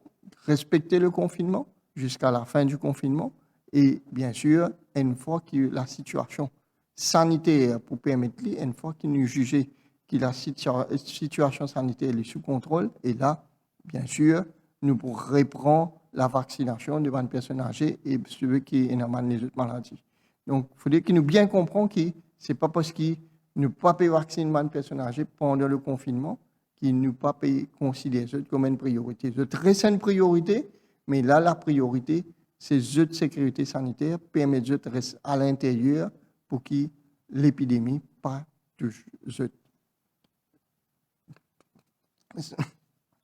Speaker 14: respecter le confinement jusqu'à la fin du confinement. Et bien sûr, une fois que la situation sanitaire pour permettre, une fois qu'il nous juge que la situation sanitaire est sous contrôle, et là, bien sûr, nous pourrons reprendre la vaccination devant une personne âgée et ceux qui ont les autres maladies. Donc, il faudrait que nous bien comprenions que ce n'est pas parce que nous ne pouvons pas vacciner une personne âgée pendant le confinement qu'il ne pas considérer ça comme une priorité. C'est très une priorité, mais là, la priorité, c'est de sécurité sanitaire, permettre de rester à l'intérieur pour que l'épidémie pas touche.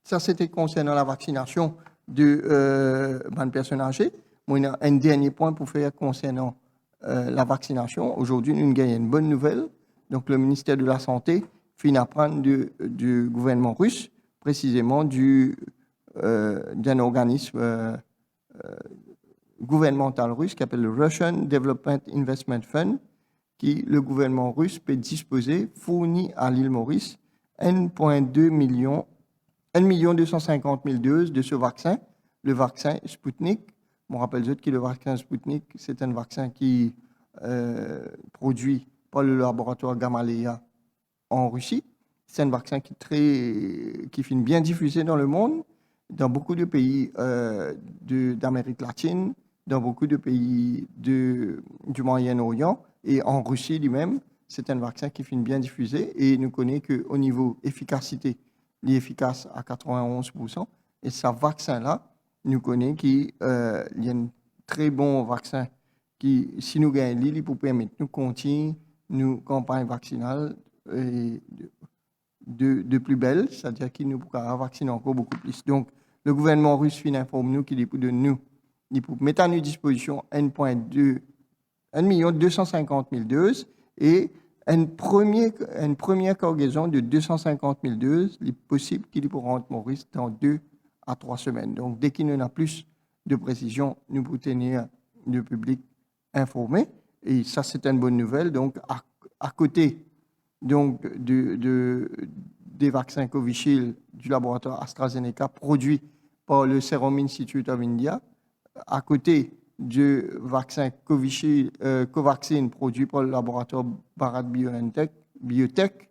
Speaker 14: Ça, c'était concernant la vaccination de personnes âgées. Moi, il y a un dernier point pour faire concernant la vaccination. Aujourd'hui, nous avons une bonne nouvelle. Donc, le ministère de la Santé finit à prendre du gouvernement russe, précisément d'un organisme gouvernemental russe qui s'appelle le Russian Development Investment Fund, qui le gouvernement russe peut disposer, fournit à l'île Maurice 1,2 million, 1,250 000 doses de ce vaccin, le vaccin Sputnik. Je me rappelle que le vaccin Sputnik, c'est un vaccin qui produit par le laboratoire Gamaleya en Russie. C'est un vaccin qui finit bien diffusé dans le monde, dans beaucoup de pays d'Amérique latine, dans beaucoup de pays du Moyen-Orient et en Russie lui-même. C'est un vaccin qui finit bien diffusé et nous connaissons qu'au niveau efficacité, il est efficace à 91%. Et ce vaccin-là, nous connaissons qu'il y a un très bon vaccin qui, si nous gagnons l'île, pour permettre de nous continuer nos campagnes vaccinales de plus belles, c'est-à-dire qu'il nous pourra vacciner encore beaucoup plus. Donc, le gouvernement russe informe nous qu'il est pour de nous, il peut mettre à notre disposition 1,250 000 doses et une première cargaison de 250 000 doses, il est possible qu'il pourra rentrer Maurice dans 2 à 3 semaines. Donc, dès qu'il y en a plus de précision, nous pouvons tenir le public informé. Et ça, c'est une bonne nouvelle. Donc, à côté donc, des vaccins Covishield du laboratoire AstraZeneca produit par le Serum Institute of India, à côté du vaccin Covaxin produit par le laboratoire Bharat Biotech.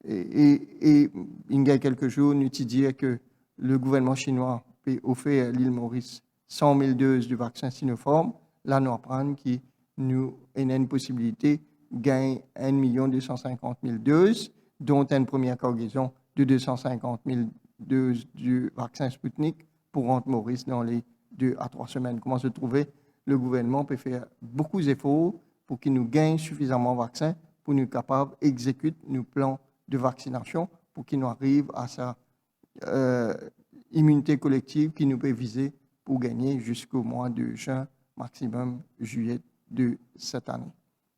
Speaker 14: Et il y a quelques jours, nous avons dit que le gouvernement chinois a offert à l'île Maurice 100 000 doses du vaccin Sinopharm. Là, nous apprenons qu'il nous a une possibilité de gagner 1,250 000 doses, dont une première cargaison de 250 000 doses du vaccin Sputnik pour rentrer Maurice dans les 2 à 3 semaines. Comment se trouver? Le gouvernement peut faire beaucoup d'efforts pour qu'il nous gagne suffisamment de vaccins pour nous capables d'exécuter nos plans de vaccination pour qu'il nous arrive à sa immunité collective qui nous peut viser pour gagner jusqu'au mois de juin, maximum juillet de cette année.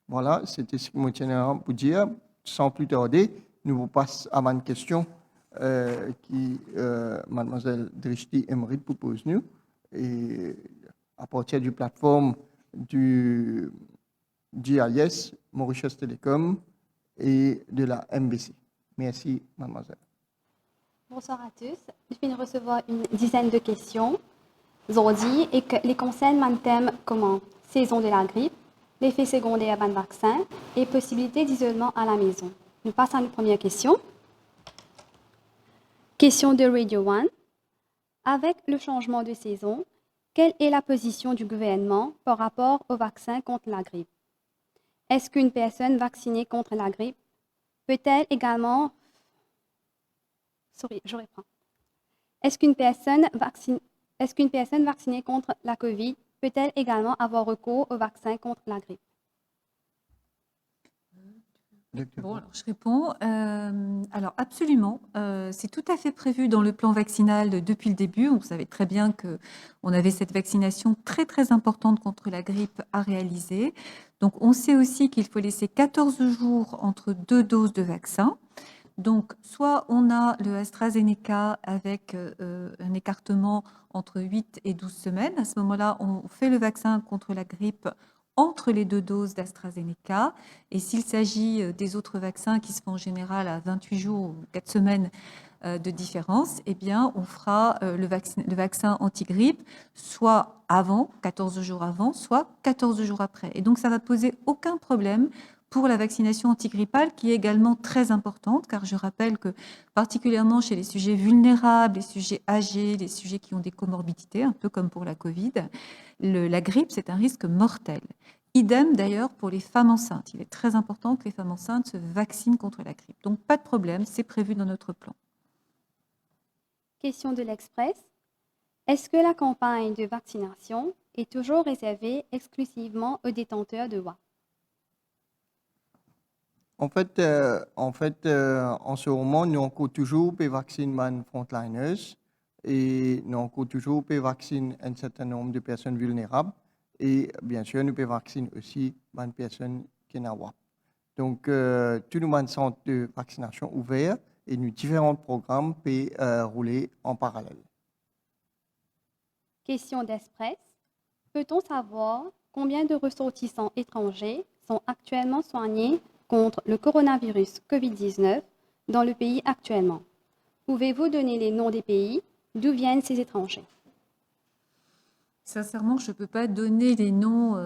Speaker 14: Voilà, c'était ce que je tenais pour dire. Sans plus tarder, nous vous passons à ma question qui Mademoiselle Drishti Emery propose nous. Et à partir du plateforme du GIS, Mauritius Telecom et de la MBC. Merci, mademoiselle.
Speaker 16: Bonsoir à tous. Je viens de recevoir une dizaine de questions aujourd'hui et que les concernent un thème comment saison de la grippe, l'effet secondaire d'un vaccin et possibilité d'isolement à la maison. Nous passons à une première question. Question de Radio One. Avec le changement de saison, quelle est la position du gouvernement par rapport au vaccin contre la grippe? Est-ce qu'une personne vaccinée contre la grippe peut-elle également... je reprends. Est-ce qu'une personne vaccinée contre la COVID peut-elle également avoir recours au vaccin contre la grippe?
Speaker 15: Bon, alors je réponds. Alors absolument, c'est tout à fait prévu dans le plan vaccinal depuis le début. On savait très bien qu'on avait cette vaccination très très importante contre la grippe à réaliser. Donc on sait aussi qu'il faut laisser 14 jours entre 2 doses de vaccin. Donc soit on a le AstraZeneca avec un écartement entre 8 et 12 semaines. À ce moment-là, on fait le vaccin contre la grippe entre les 2 doses d'AstraZeneca. Et s'il s'agit des autres vaccins qui se font en général à 28 jours ou 4 semaines de différence, eh bien, on fera le vaccin anti-grippe soit avant, 14 jours avant, soit 14 jours après. Et donc, ça va poser aucun problème pour la vaccination antigrippale, qui est également très importante, car je rappelle que particulièrement chez les sujets vulnérables, les sujets âgés, les sujets qui ont des comorbidités, un peu comme pour la Covid, la grippe, c'est un risque mortel. Idem d'ailleurs pour les femmes enceintes. Il est très important que les femmes enceintes se vaccinent contre la grippe. Donc pas de problème, c'est prévu dans notre plan.
Speaker 16: Question de l'Express. Est-ce que la campagne de vaccination est toujours réservée exclusivement aux détenteurs de WAP?
Speaker 14: En fait, en ce moment, nous avons toujours des vaccins frontliners et nous avons toujours des vaccins un certain nombre de personnes vulnérables et bien sûr, nous pouvons vacciner aussi des personnes qui n'ont pas. Donc, tous nos centres de vaccination ouverts et nos différents programmes peuvent rouler en parallèle.
Speaker 16: Question d'Express. Peut-on savoir combien de ressortissants étrangers sont actuellement soignés contre le coronavirus COVID-19 dans le pays actuellement? Pouvez-vous donner les noms des pays d'où viennent ces étrangers?
Speaker 15: Sincèrement, je ne peux pas donner les noms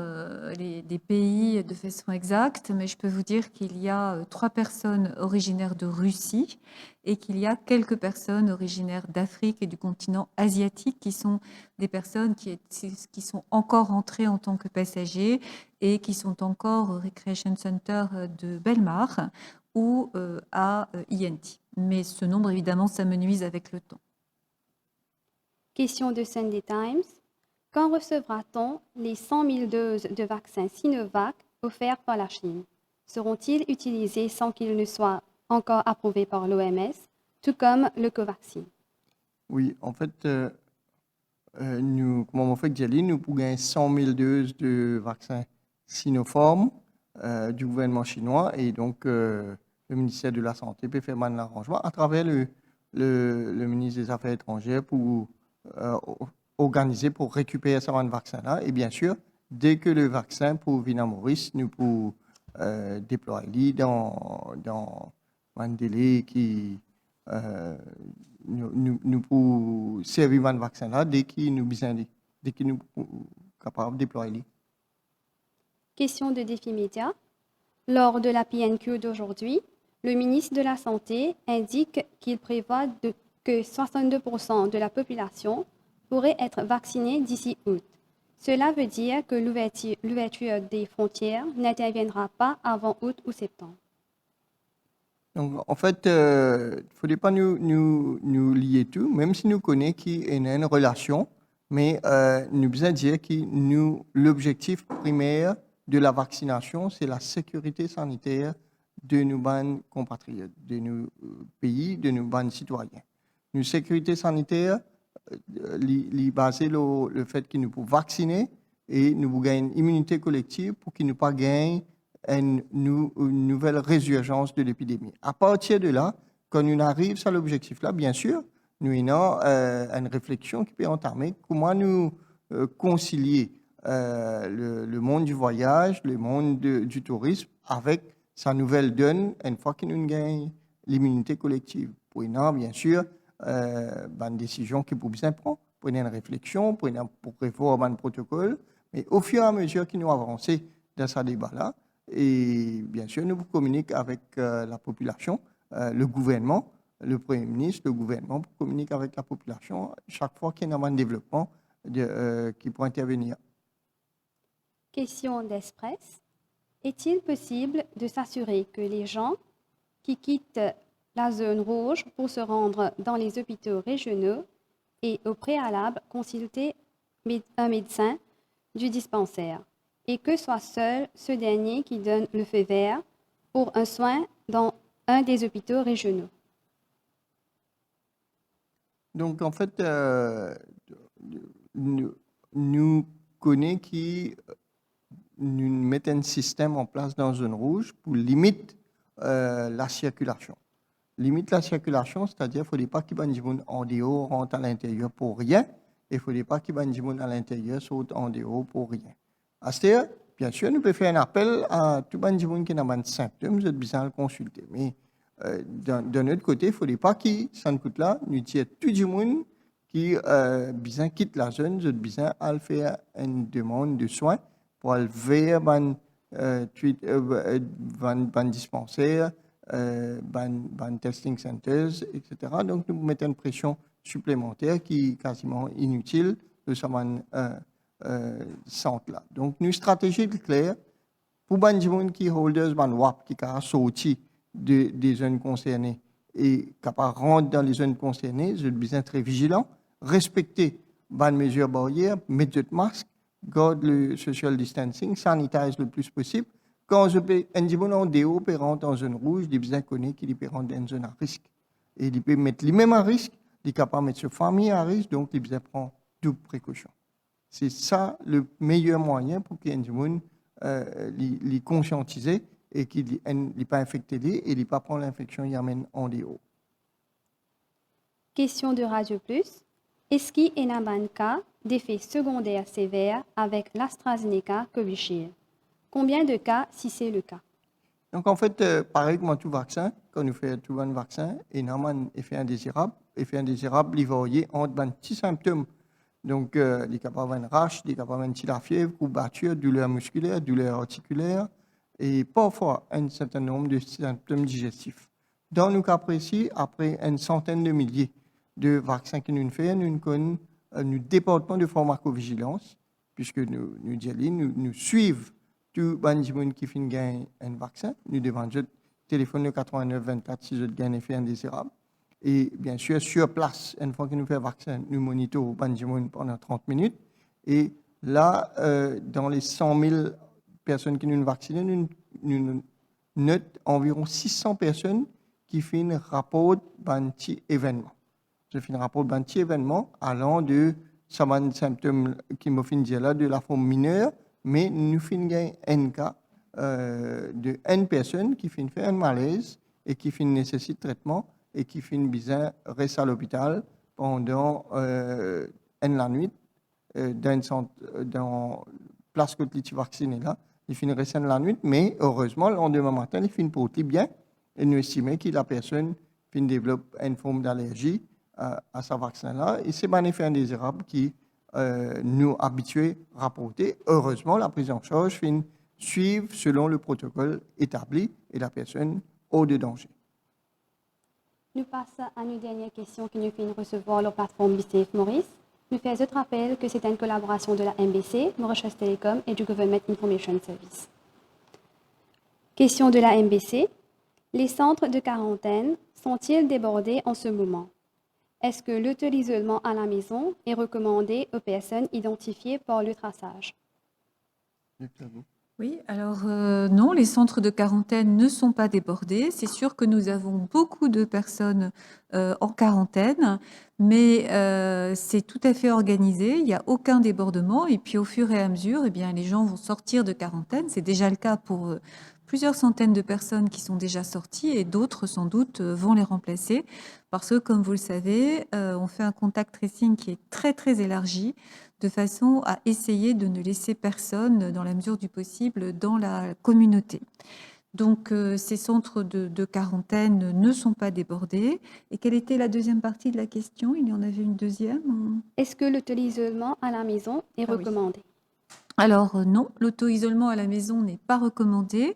Speaker 15: des pays de façon exacte, mais je peux vous dire qu'il y a 3 personnes originaires de Russie et qu'il y a quelques personnes originaires d'Afrique et du continent asiatique qui sont des personnes qui sont encore entrées en tant que passagers et qui sont encore au Recreation Center de Belmar ou à INT. Mais ce nombre, évidemment, s'amenuise avec le temps.
Speaker 16: Question de Sunday Times. Quand recevra-t-on les 100 000 doses de vaccins Sinovac offerts par la Chine? Seront-ils utilisés sans qu'ils ne soient encore approuvés par l'OMS, tout comme le Covaxin?
Speaker 14: Oui, en fait, nous, comme on fait que nous pouvons gagner 100 000 doses de vaccins Sinopharm du gouvernement chinois et donc le ministère de la Santé peut faire un arrangement à travers le ministre des Affaires étrangères pour organiser pour récupérer ce vaccin-là. Et bien sûr, dès que le vaccin pour venir à Maurice, nous pouvons déployer dans un délai qui nous pouvons servir ce vaccin-là dès qu'il nous sommes capables de déployer.
Speaker 16: Question de Défi Média. Lors de la PNQ d'aujourd'hui, le ministre de la Santé indique qu'il prévoit que 62% de la population pourrait être vaccinée d'ici août. Cela veut dire que l'ouverture des frontières n'interviendra pas avant août ou septembre.
Speaker 14: Donc, en fait, il ne faudrait pas nous lier tout, même si nous connaissons qu'il y a une relation, mais nous devons dire que l'objectif primaire de la vaccination, c'est la sécurité sanitaire de nos compatriotes, de nos pays, de nos citoyens. Une sécurité sanitaire, basée sur le fait que nous pouvons vacciner et nous pouvons gagner une immunité collective pour qu'il ne pas gagner une nouvelle résurgence de l'épidémie. À partir de là, quand nous arrivons à l'objectif-là, bien sûr, nous avons une réflexion qui peut entamer comment nous concilier le monde du voyage, le monde du tourisme avec sa nouvelle donne une fois que nous gagnons l'immunité collective. Pour nous, bien sûr, une décision qui peut bien prendre, pour une réflexion, pour revoir un protocole, mais au fur et à mesure que nous avançons dans ce débat-là, et bien sûr, nous communiquons avec la population, le gouvernement, le Premier ministre, le gouvernement communique avec la population chaque fois qu'il y a un développement qui peut intervenir.
Speaker 16: Question d'Express. Est-il possible de s'assurer que les gens qui quittent la zone rouge pour se rendre dans les hôpitaux régionaux et au préalable consulter un médecin du dispensaire et que soit seul ce dernier qui donne le feu vert pour un soin dans un des hôpitaux régionaux?
Speaker 14: Donc, en fait, nous connaissons qui nous mettons un système en place dans zone rouge pour limiter la circulation. Limite la circulation, c'est-à-dire qu'il ne faudrait pas qu'il y ait des gens en dehors rentre à l'intérieur pour rien, et il ne faudrait pas qu'il y ait des gens à l'intérieur sautent en dehors pour rien. C'est-à-dire, bien sûr, nous pouvons faire un appel à tout les gens qui ont des symptômes, vous êtes besoin de le consulter. Mais d'un autre côté, il ne faudrait pas qu'il ça ne coûte là, nous disons tout le monde qui besoin quitte la zone, vous êtes besoin de faire une demande de soins pour aller vers un dispensaire, testing centers, etc. Donc, nous mettons une pression supplémentaire qui est quasiment inutile de ce centre-là. Donc, une stratégie claire pour les gens qui holders WAP, qui sont sortis des zones concernées et qui rentrent dans les zones concernées, vous êtes besoin très vigilant, respecter les mesures barrières, mettre de masque, garde le social distancing, sanitize le plus possible. Quand je peux, un gens en déo peut rentrer en zone rouge, il besoin connaître qu'il peut rentrer dans zone à risque. Et il peut mettre lui-même à risque, il est capable de mettre sa famille à risque, donc il besoin prendre toutes précautions. C'est ça le meilleur moyen pour qu'il y ait des gens les conscientiser et qu'il n'est pas infecté et il n'est pas prendre l'infection, il amène en déo.
Speaker 16: Question de Radio Plus. Est-ce qu'il y a un cas d'effets secondaires sévères avec l'AstraZeneca Covishield? Combien de cas si c'est le cas?
Speaker 14: Donc en fait, pareil comme tout vaccin, quand nous faisons tout un vaccin, il y a un effet indésirable. Effet indésirable, il varie entre les petits symptômes. Donc, il est capable d'avoir une rache, il est capable d'avoir la fièvre, courbature, douleur musculaire, douleur articulaire, et parfois un certain nombre de symptômes digestifs. Dans nos cas précis, après une centaine de milliers de vaccins que nous faisons, nous connaissons un département de pharmacovigilance, puisque nous suivons tous les gens qui font un vaccin. Nous devons téléphoner 89 24 si vous avez un effet indésirable. Et bien sûr, sur place, une fois que nous faisons le vaccin, nous monitorons les gens pendant 30 minutes. Et là, dans les 100 000 personnes qui nous vaccinent, nous notons environ 600 personnes qui font un rapport d'un petit événement. Je fais un rapport d'un petit événement allant de certains symptômes qui me font dire là, de la forme mineure, mais nous faisons un cas de une personne qui fait un malaise et qui nécessite traitement et qui besoin rester à l'hôpital pendant la nuit dans place que tu vacciné là. Il rester la nuit, mais heureusement, le lendemain matin, il finit pour bien et nous estimons que la personne développe une forme d'allergie à ce vaccin-là. Et c'est un effet indésirable qui nous habitués à rapporter. Heureusement, la prise en charge suivre selon le protocole établi et la personne hors de danger.
Speaker 16: Nous passons à une dernière question que nous finissons de recevoir la plateforme BCF Maurice. Nous faisons autre rappel que c'est une collaboration de la MBC, Mauritius Telecom et du Government Information Service. Question de la MBC. Les centres de quarantaine sont-ils débordés en ce moment? Est-ce que l'auto-isolement à la maison est recommandé aux personnes identifiées par le traçage?
Speaker 15: Oui, alors non, les centres de quarantaine ne sont pas débordés. C'est sûr que nous avons beaucoup de personnes en quarantaine, mais c'est tout à fait organisé. Il n'y a aucun débordement. Et puis au fur et à mesure, eh bien, les gens vont sortir de quarantaine. C'est déjà le cas pour plusieurs centaines de personnes qui sont déjà sorties et d'autres sans doute vont les remplacer parce que, comme vous le savez, on fait un contact tracing qui est très très élargi de façon à essayer de ne laisser personne, dans la mesure du possible, dans la communauté. Donc, ces centres de quarantaine ne sont pas débordés. Et quelle était la deuxième partie de la question? Il y en avait une deuxième.
Speaker 16: Est-ce que l'auto-isolement à la maison est recommandé?
Speaker 15: Alors non, l'auto-isolement à la maison n'est pas recommandé.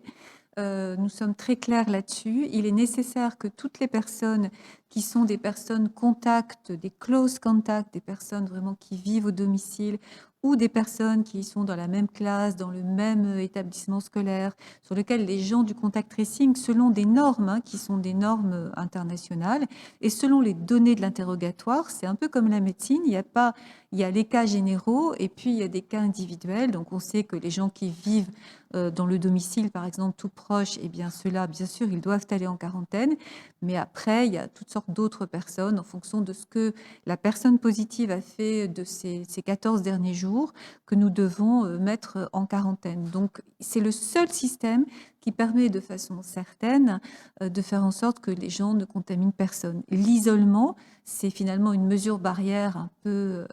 Speaker 15: Nous sommes très clairs là-dessus. Il est nécessaire que toutes les personnes qui sont des personnes contacts, des close contacts, des personnes vraiment qui vivent au domicile ou des personnes qui sont dans la même classe, dans le même établissement scolaire, sur lequel les gens du contact tracing, selon des normes qui sont des normes internationales et selon les données de l'interrogatoire, c'est un peu comme la médecine, il y a les cas généraux et puis il y a des cas individuels. Donc on sait que les gens qui vivent dans le domicile, par exemple, tout proche, eh bien, ceux-là, bien sûr, ils doivent aller en quarantaine. Mais après, il y a toutes sortes d'autres personnes, en fonction de ce que la personne positive a fait de ces 14 derniers jours, que nous devons mettre en quarantaine. Donc, c'est le seul système qui permet de façon certaine de faire en sorte que les gens ne contaminent personne. L'isolement, c'est finalement une mesure barrière un peu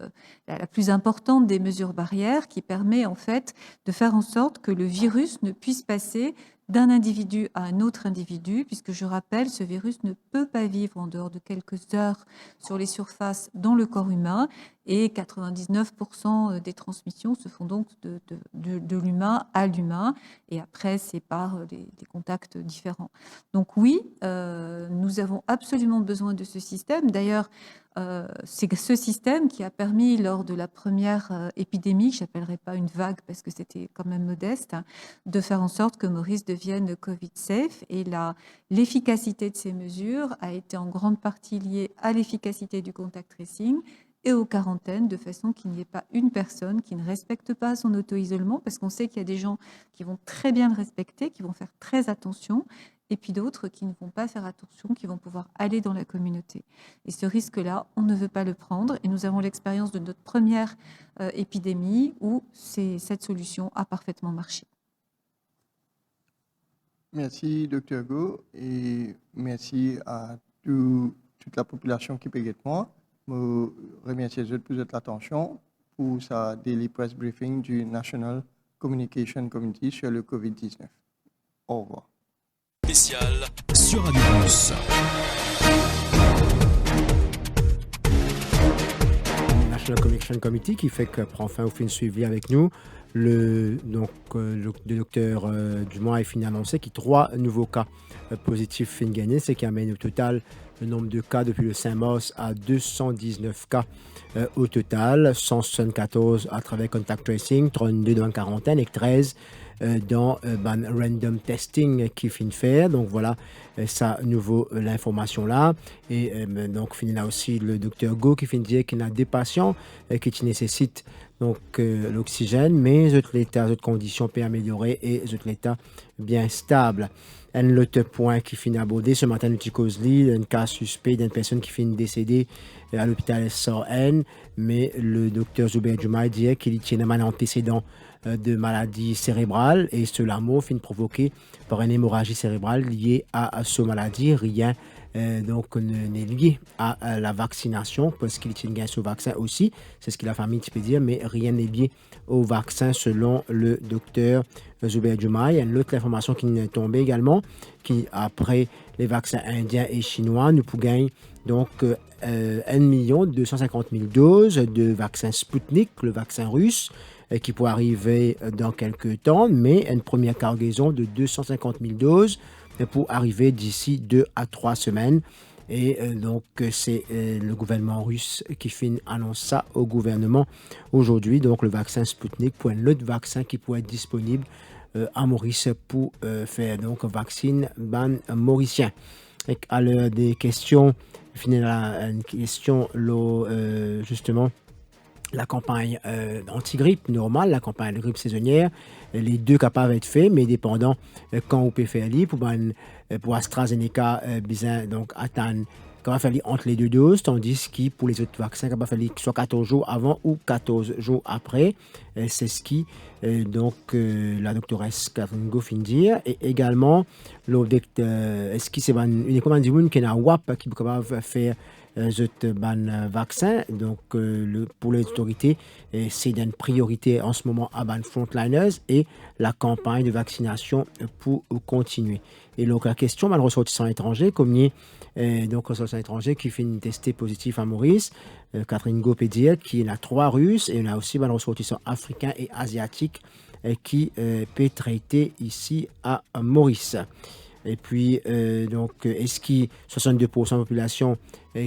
Speaker 15: la plus importante des mesures barrières qui permet en fait de faire en sorte que le virus ne puisse passer d'un individu à un autre individu, puisque je rappelle, ce virus ne peut pas vivre en dehors de quelques heures sur les surfaces dans le corps humain, et 99% des transmissions se font donc de l'humain à l'humain, et après c'est par des contacts différents. Donc oui, nous avons absolument besoin de ce système. D'ailleurs, c'est ce système qui a permis, lors de la première épidémie, je n'appellerai pas une vague parce que c'était quand même modeste, de faire en sorte que Maurice devienne Covid safe. Et l'efficacité de ces mesures a été en grande partie liée à l'efficacité du contact tracing et aux quarantaines, de façon qu'il n'y ait pas une personne qui ne respecte pas son auto-isolement, parce qu'on sait qu'il y a des gens qui vont très bien le respecter, qui vont faire très attention, et puis d'autres qui ne vont pas faire attention, qui vont pouvoir aller dans la communauté. Et ce risque-là, on ne veut pas le prendre. Et nous avons l'expérience de notre première épidémie où cette solution a parfaitement marché.
Speaker 14: Merci, Dr. Go, et merci à toute la population qui peut être moi. Je remercie pour votre attention pour sa daily press briefing du National Communication Committee sur le COVID-19. Au revoir.
Speaker 17: Spécial sur Radio Plus.
Speaker 1: National Communication Committee qui prend fin au fin de suivi avec nous. Le docteur Dumois est fini annoncé qu'il y a 3 nouveaux cas positifs fin gagné, ce qui amène au total le nombre de cas depuis le 5 mars à 219 cas au total, 174 à travers contact tracing, 32 dans la quarantaine et 13 dans random testing qui finit faire. Donc voilà, ça nouveau l'information là. Et donc finit là aussi le docteur Go qui finit dire qu'il y a des patients qui nécessitent donc l'oxygène, mais l'état, les conditions peuvent améliorer et l'état bien stable. Un autre point qui finit abordé ce matin, nous cause un cas suspect d'une personne qui finit décédée à l'hôpital SRN, mais le docteur Zubair Jumaï dit qu'il tient un antécédent de maladie cérébrale et cela finit provoqué par une hémorragie cérébrale liée à cette maladie. Rien donc n'est lié à la vaccination parce qu'il tient ce vaccin aussi, c'est ce que la famille peut dire, mais rien n'est lié au vaccin selon le docteur Zubair Jumaï. Une autre information qui est tombée également, qui après les vaccins indiens et chinois, nous pouvons gagner donc 1 250 000 doses de vaccin Sputnik, le vaccin russe, qui pourrait arriver dans quelques temps, mais une première cargaison de 250 000 doses pour arriver d'ici 2 à 3 semaines. Et donc, c'est le gouvernement russe qui annonce ça au gouvernement aujourd'hui. Donc, le vaccin Sputnik pour un autre vaccin qui pourrait être disponible à Maurice pour faire donc vaccine mauricien. Alors, des questions, une question justement. La campagne anti-grippe normale, la campagne de grippe saisonnière, les deux capables d'être faits, mais dépendant quand on peut faire pour AstraZeneca, donc attendre quand va falloir entre les deux doses, tandis que pour les autres vaccins, il va falloir soit 14 jours avant ou 14 jours après. C'est ce qui donc la doctoresse Catherine Go dire. Et également, est-ce que c'est une commande qui est un WAP qui peut faire vaccin. Donc pour les autorités, c'est une priorité en ce moment à frontliners et la campagne de vaccination pour continuer. Et donc la question, les ressortissants étrangers, combien donc ressortissants étrangers qui finissent tester positif à Maurice, Catherine Go peut dire qu'il y en a 3 Russes et il y en a aussi les ressortissants africains et asiatiques qui peut traiter ici à Maurice. Et puis, donc, est-ce que 62% de la population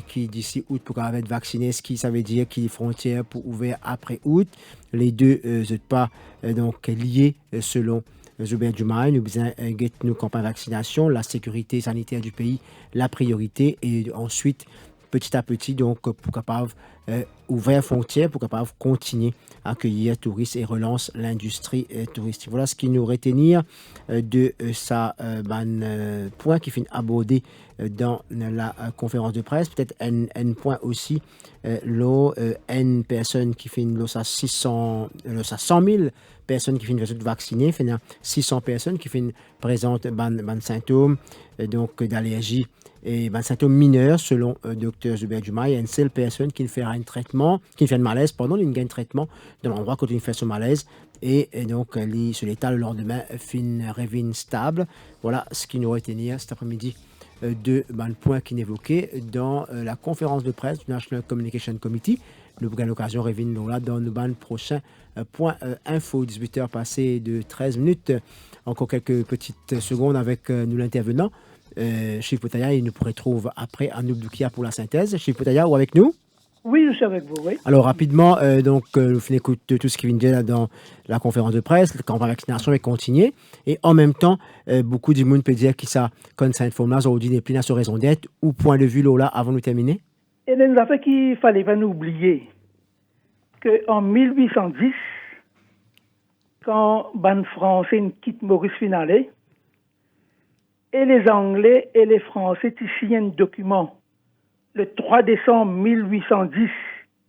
Speaker 1: qui d'ici août pourra être vaccinée, ce qui ça veut dire que les frontières pour ouvrir après août, les deux ne pas donc liés selon Zubair Jumaï. Nous besoin nos campagnes de vaccination, la sécurité sanitaire du pays, la priorité, et ensuite petit à petit donc pour capable ouvert frontières pour capable continuer à accueillir touristes et relance l'industrie touristique. Voilà ce qui nous retenir de ça point qui finit abordé dans la conférence de presse. Peut-être un point aussi, une personne qui finit 100 000 personnes qui finissent vacciner, 600 personnes qui finissent présentes ban symptômes donc d'allergie et symptômes mineurs selon Dr Zubair Jumaï. Il y a une seule personne qui fait un traitement, qui fait un malaise, il gagne un traitement dans l'endroit quand il fait son malaise et donc sur l'état le lendemain revient stable. Voilà ce qui nous retenir cet après-midi de points qui évoqués dans la conférence de presse du National Communication Committee. Nous avons l'occasion de revenir là dans nos prochains points info, 18h passées de 13 minutes. Encore quelques petites secondes avec nous l'intervenant. Chief Potaya, il nous retrouve après à Noubdoukia pour la synthèse. Chief Potaya, ou avec nous?
Speaker 13: Oui, je suis avec vous, oui.
Speaker 1: Alors, rapidement, nous finissons écouter tout ce qui vient de dire dans la conférence de presse, la campagne de vaccination est continuée. Et en même temps, beaucoup de monde peut dire que ça, comme cette forme-là, aujourd'hui, n'est plus sur raison d'être. Ou point de vue, là, avant de terminer?
Speaker 13: Et il a fait qu'il fallait pas nous oublier qu'en 1810, quand les Français quittent Maurice Finale, et les Anglais et les Français signent un document le 3 décembre 1810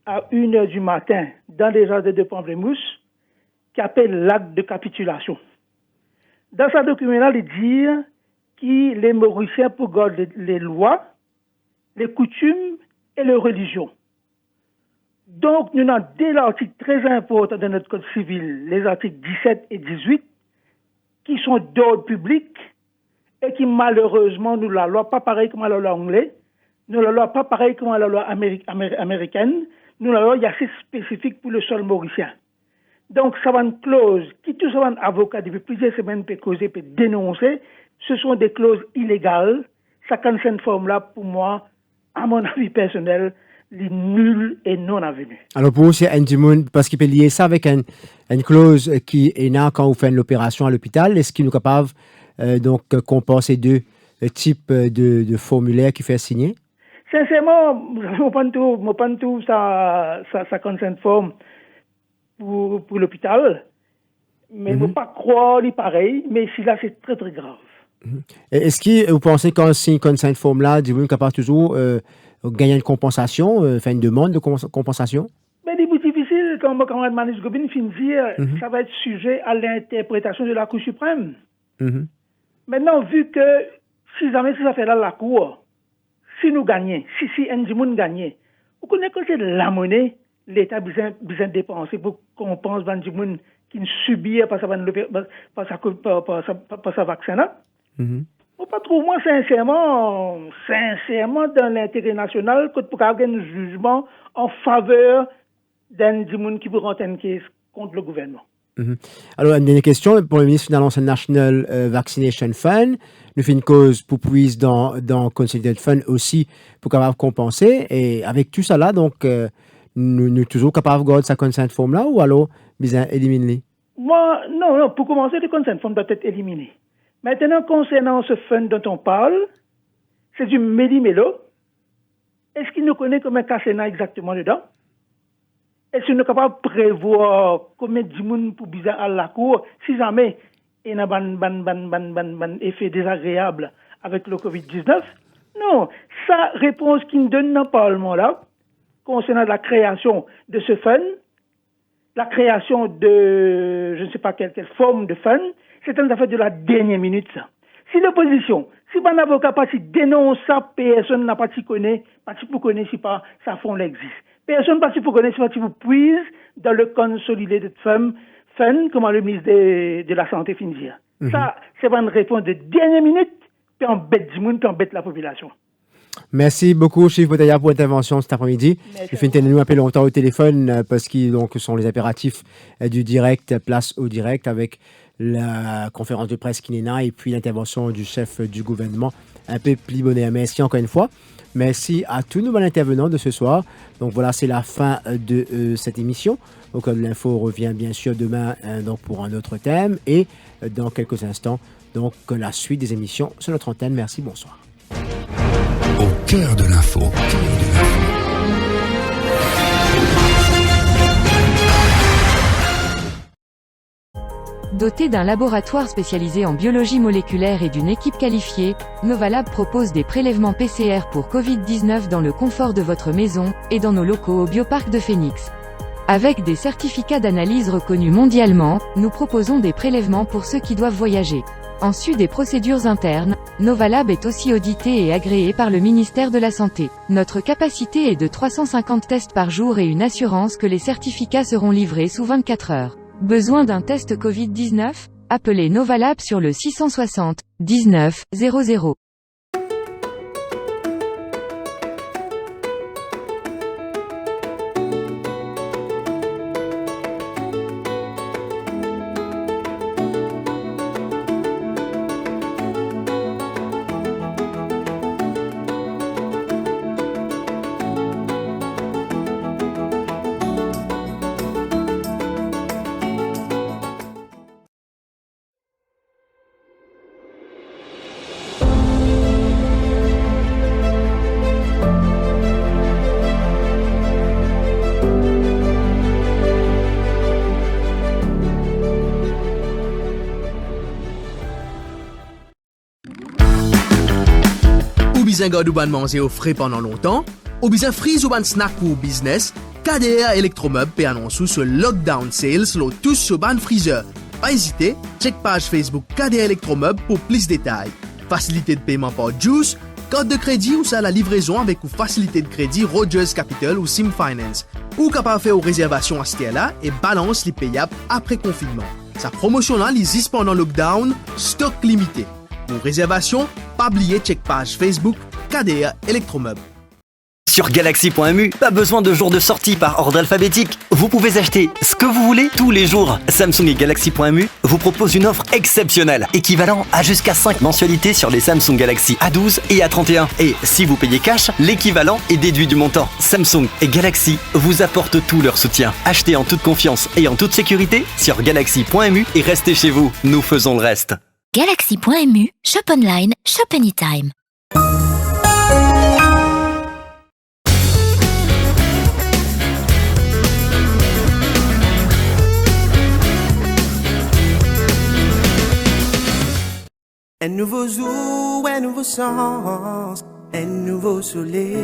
Speaker 13: à 1h du matin dans les jardins de Pamplemousse qui appelle l'acte de capitulation. Dans ce document-là, il dit que les Mauriciens pour garder les lois, les coutumes et les religions. Donc, nous avons deux articles très importants de notre Code civil, les articles 17 et 18, qui sont d'ordre public et qui, malheureusement, nous la loi pas pareil comme la loi anglaise, nous la loi pas pareil comme la loi américaine, nous la loi est assez spécifique pour le sol mauricien. Donc, ça va une clause qui, tous les avocats, depuis plusieurs semaines, peut causer, peut dénoncer, ce sont des clauses illégales. Ça, quand cette forme-là, pour moi, à mon avis personnel, est nulle et non avenue.
Speaker 1: Alors, pour vous, c'est un monde, parce qu'il peut lier ça avec une clause qui est là quand vous faites l'opération à l'hôpital, est-ce qu'il est capable donc compenser deux types de formulaires qu'il fait signer?
Speaker 13: Sincèrement, je ne pas tout ça concerne forme pour l'hôpital, mais je ne pas croire les pareil, mais si là, c'est très, très grave.
Speaker 1: Est-ce que vous pensez qu'en signe comme cette forme-là, vous êtes capable toujours gagner une compensation, faire une demande de compensation?
Speaker 13: Mais c'est difficile, quand Manis Gobin finit de dire, ça va être sujet à l'interprétation de la Cour suprême. Maintenant, vu que si jamais ça fait là la Cour, si nous gagnons, si Ndimoun gagne, vous connaissez que c'est la monnaie, l'État a besoin de dépenser pour qu'on pense à Ndimoun qui ne subit par sa vaccin. On pas trouver moi sincèrement dans l'intérêt national que pour avoir un jugement en faveur d'un Ndimoun qui peut rentrer une caisse contre le gouvernement.
Speaker 1: Alors, une dernière question pour le ministre finalement, c'est National Vaccination Fund. Nous fait une cause pour puiser dans Consolidated Fund aussi pour capable compenser. Et avec tout ça là, donc, nous sommes toujours capables de garder sa consent forme là ou alors, bien éliminer?
Speaker 13: Moi, non, pour commencer, le consent forme doit être éliminé. Maintenant, concernant ce fund dont on parle, c'est du méli-mélo. Est-ce qu'il nous connaît comme un cassena exactement dedans? Est-ce qu'il est capable de prévoir combien de monde pour bizarre à la Cour si jamais il y a un effet désagréable avec le Covid-19? Non. Sa réponse qu'il nous donne dans le Parlement là, concernant la création de ce fund, la création de, je ne sais pas quelle forme de fund, c'est une affaire de la dernière minute, ça. Si l'opposition, si un avocat pas dénonce ça, personne n'a pas connaît, pas pour connaître si pas ça fond l'existe. Personne pas pour connaître si vous puise dans le Consolidated Fund, comme le ministre de la Santé finit dire. Ça, c'est une réponse de dernière minute, puis on bête du monde, puis on bête la population.
Speaker 1: Merci beaucoup, Chief Botaya, pour l'intervention cet après-midi. Je finis de nous appeler longtemps au téléphone parce qu'ils sont les impératifs du direct, place au direct, avec la conférence de presse qui est là et puis l'intervention du chef du gouvernement, un peu plus bonnet. Merci encore une fois. Merci à tous nos intervenants de ce soir. Donc voilà, c'est la fin de cette émission. Donc l'info revient bien sûr demain donc pour un autre thème et dans quelques instants, donc la suite des émissions sur notre antenne. Merci, bonsoir.
Speaker 6: Au cœur de l'info.
Speaker 7: Doté d'un laboratoire spécialisé en biologie moléculaire et d'une équipe qualifiée, Novalab propose des prélèvements PCR pour Covid-19 dans le confort de votre maison, et dans nos locaux au Bioparc de Phoenix. Avec des certificats d'analyse reconnus mondialement, nous proposons des prélèvements pour ceux qui doivent voyager. En sus des procédures internes, Novalab est aussi audité et agréé par le ministère de la Santé. Notre capacité est de 350 tests par jour et une assurance que les certificats seront livrés sous 24 heures. Besoin d'un test Covid-19? Appelez Novalab sur le 660 19 00.
Speaker 8: Ou bien garde ou ban manger au frais pendant longtemps, ou bien freeze ou ban snack ou business, KDR Electromeubles peut annoncer ce lockdown sales lo tous sur ban freezer. Pas hésiter, check page Facebook KDR Electromeubles pour plus de détails. Facilité de paiement par Juice, carte de crédit ou ça la livraison avec ou facilité de crédit Rogers Capital ou Sim Finance. Ou capable faire aux réservations à ce là et balance les payables après confinement. Sa promotion là, les pendant lockdown, stock limité. Pour réservation, pas oublier check page Facebook KDR Electromeubles.
Speaker 9: Sur Galaxy.mu, pas besoin de jours de sortie par ordre alphabétique. Vous pouvez acheter ce que vous voulez tous les jours. Samsung et Galaxy.mu vous proposent une offre exceptionnelle, équivalent à jusqu'à 5 mensualités sur les Samsung Galaxy A12 et A31. Et si vous payez cash, l'équivalent est déduit du montant. Samsung et Galaxy vous apportent tout leur soutien. Achetez en toute confiance et en toute sécurité sur Galaxy.mu et restez chez vous. Nous faisons le reste.
Speaker 10: Galaxy.mu, shop online, shop anytime.
Speaker 11: Un nouveau jour, un nouveau sens, un nouveau soleil.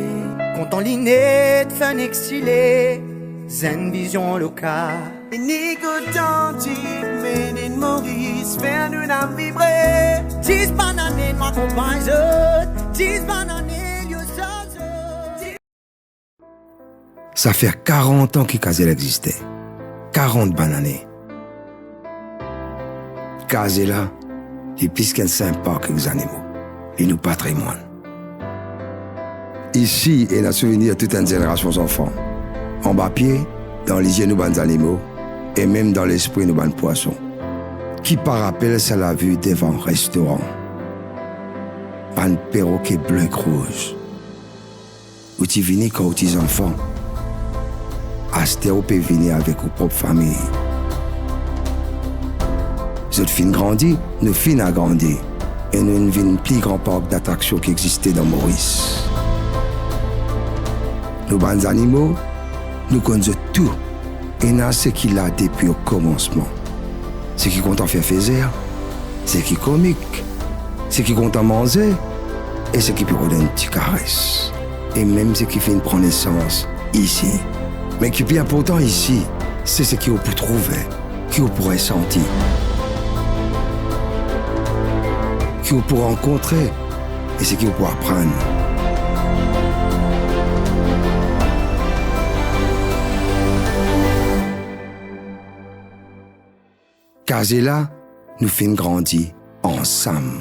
Speaker 11: Compte en ligne de fin exilé, Zen Vision locale. Unique authentique, made in Maurice, faire nous la vibrer. 10 bananes, ma compagne, 10 bananes, you so.
Speaker 18: Ça fait 40 ans que Kazela existait. 40 bananes. Kazela est plus qu'un simple parc des animaux. Et nous patrimoine. Ici est le souvenir de toute une génération d'enfants. En bas pied, dans les yeux de nos animaux, et même dans l'esprit de nos poissons. Qui par rappel, ça l'a vu devant un restaurant. Un perroquet bleu et rouge. Où tu viens quand tu es enfant. Astéro peut venir avec vos propres familles. Cette fin grandit, nous fin a grandi. Et nous avons un plus grand parc d'attractions qui existait dans Maurice. Nos bons animaux, nous connaissons tout. Et nous ce qu'il a depuis le commencement. Ce qui compte en faire faire, ce qui est comique, ce qui compte en manger, et ce qui peut donner une petite caresse. Et même ce qui fait prendre naissance ici. Mais qui est bien important ici, c'est ce qu'on peut trouver, qu'on pourrait sentir. Qu'on peut rencontrer et ce qu'on peut apprendre. Kazela nous fait grandir ensemble.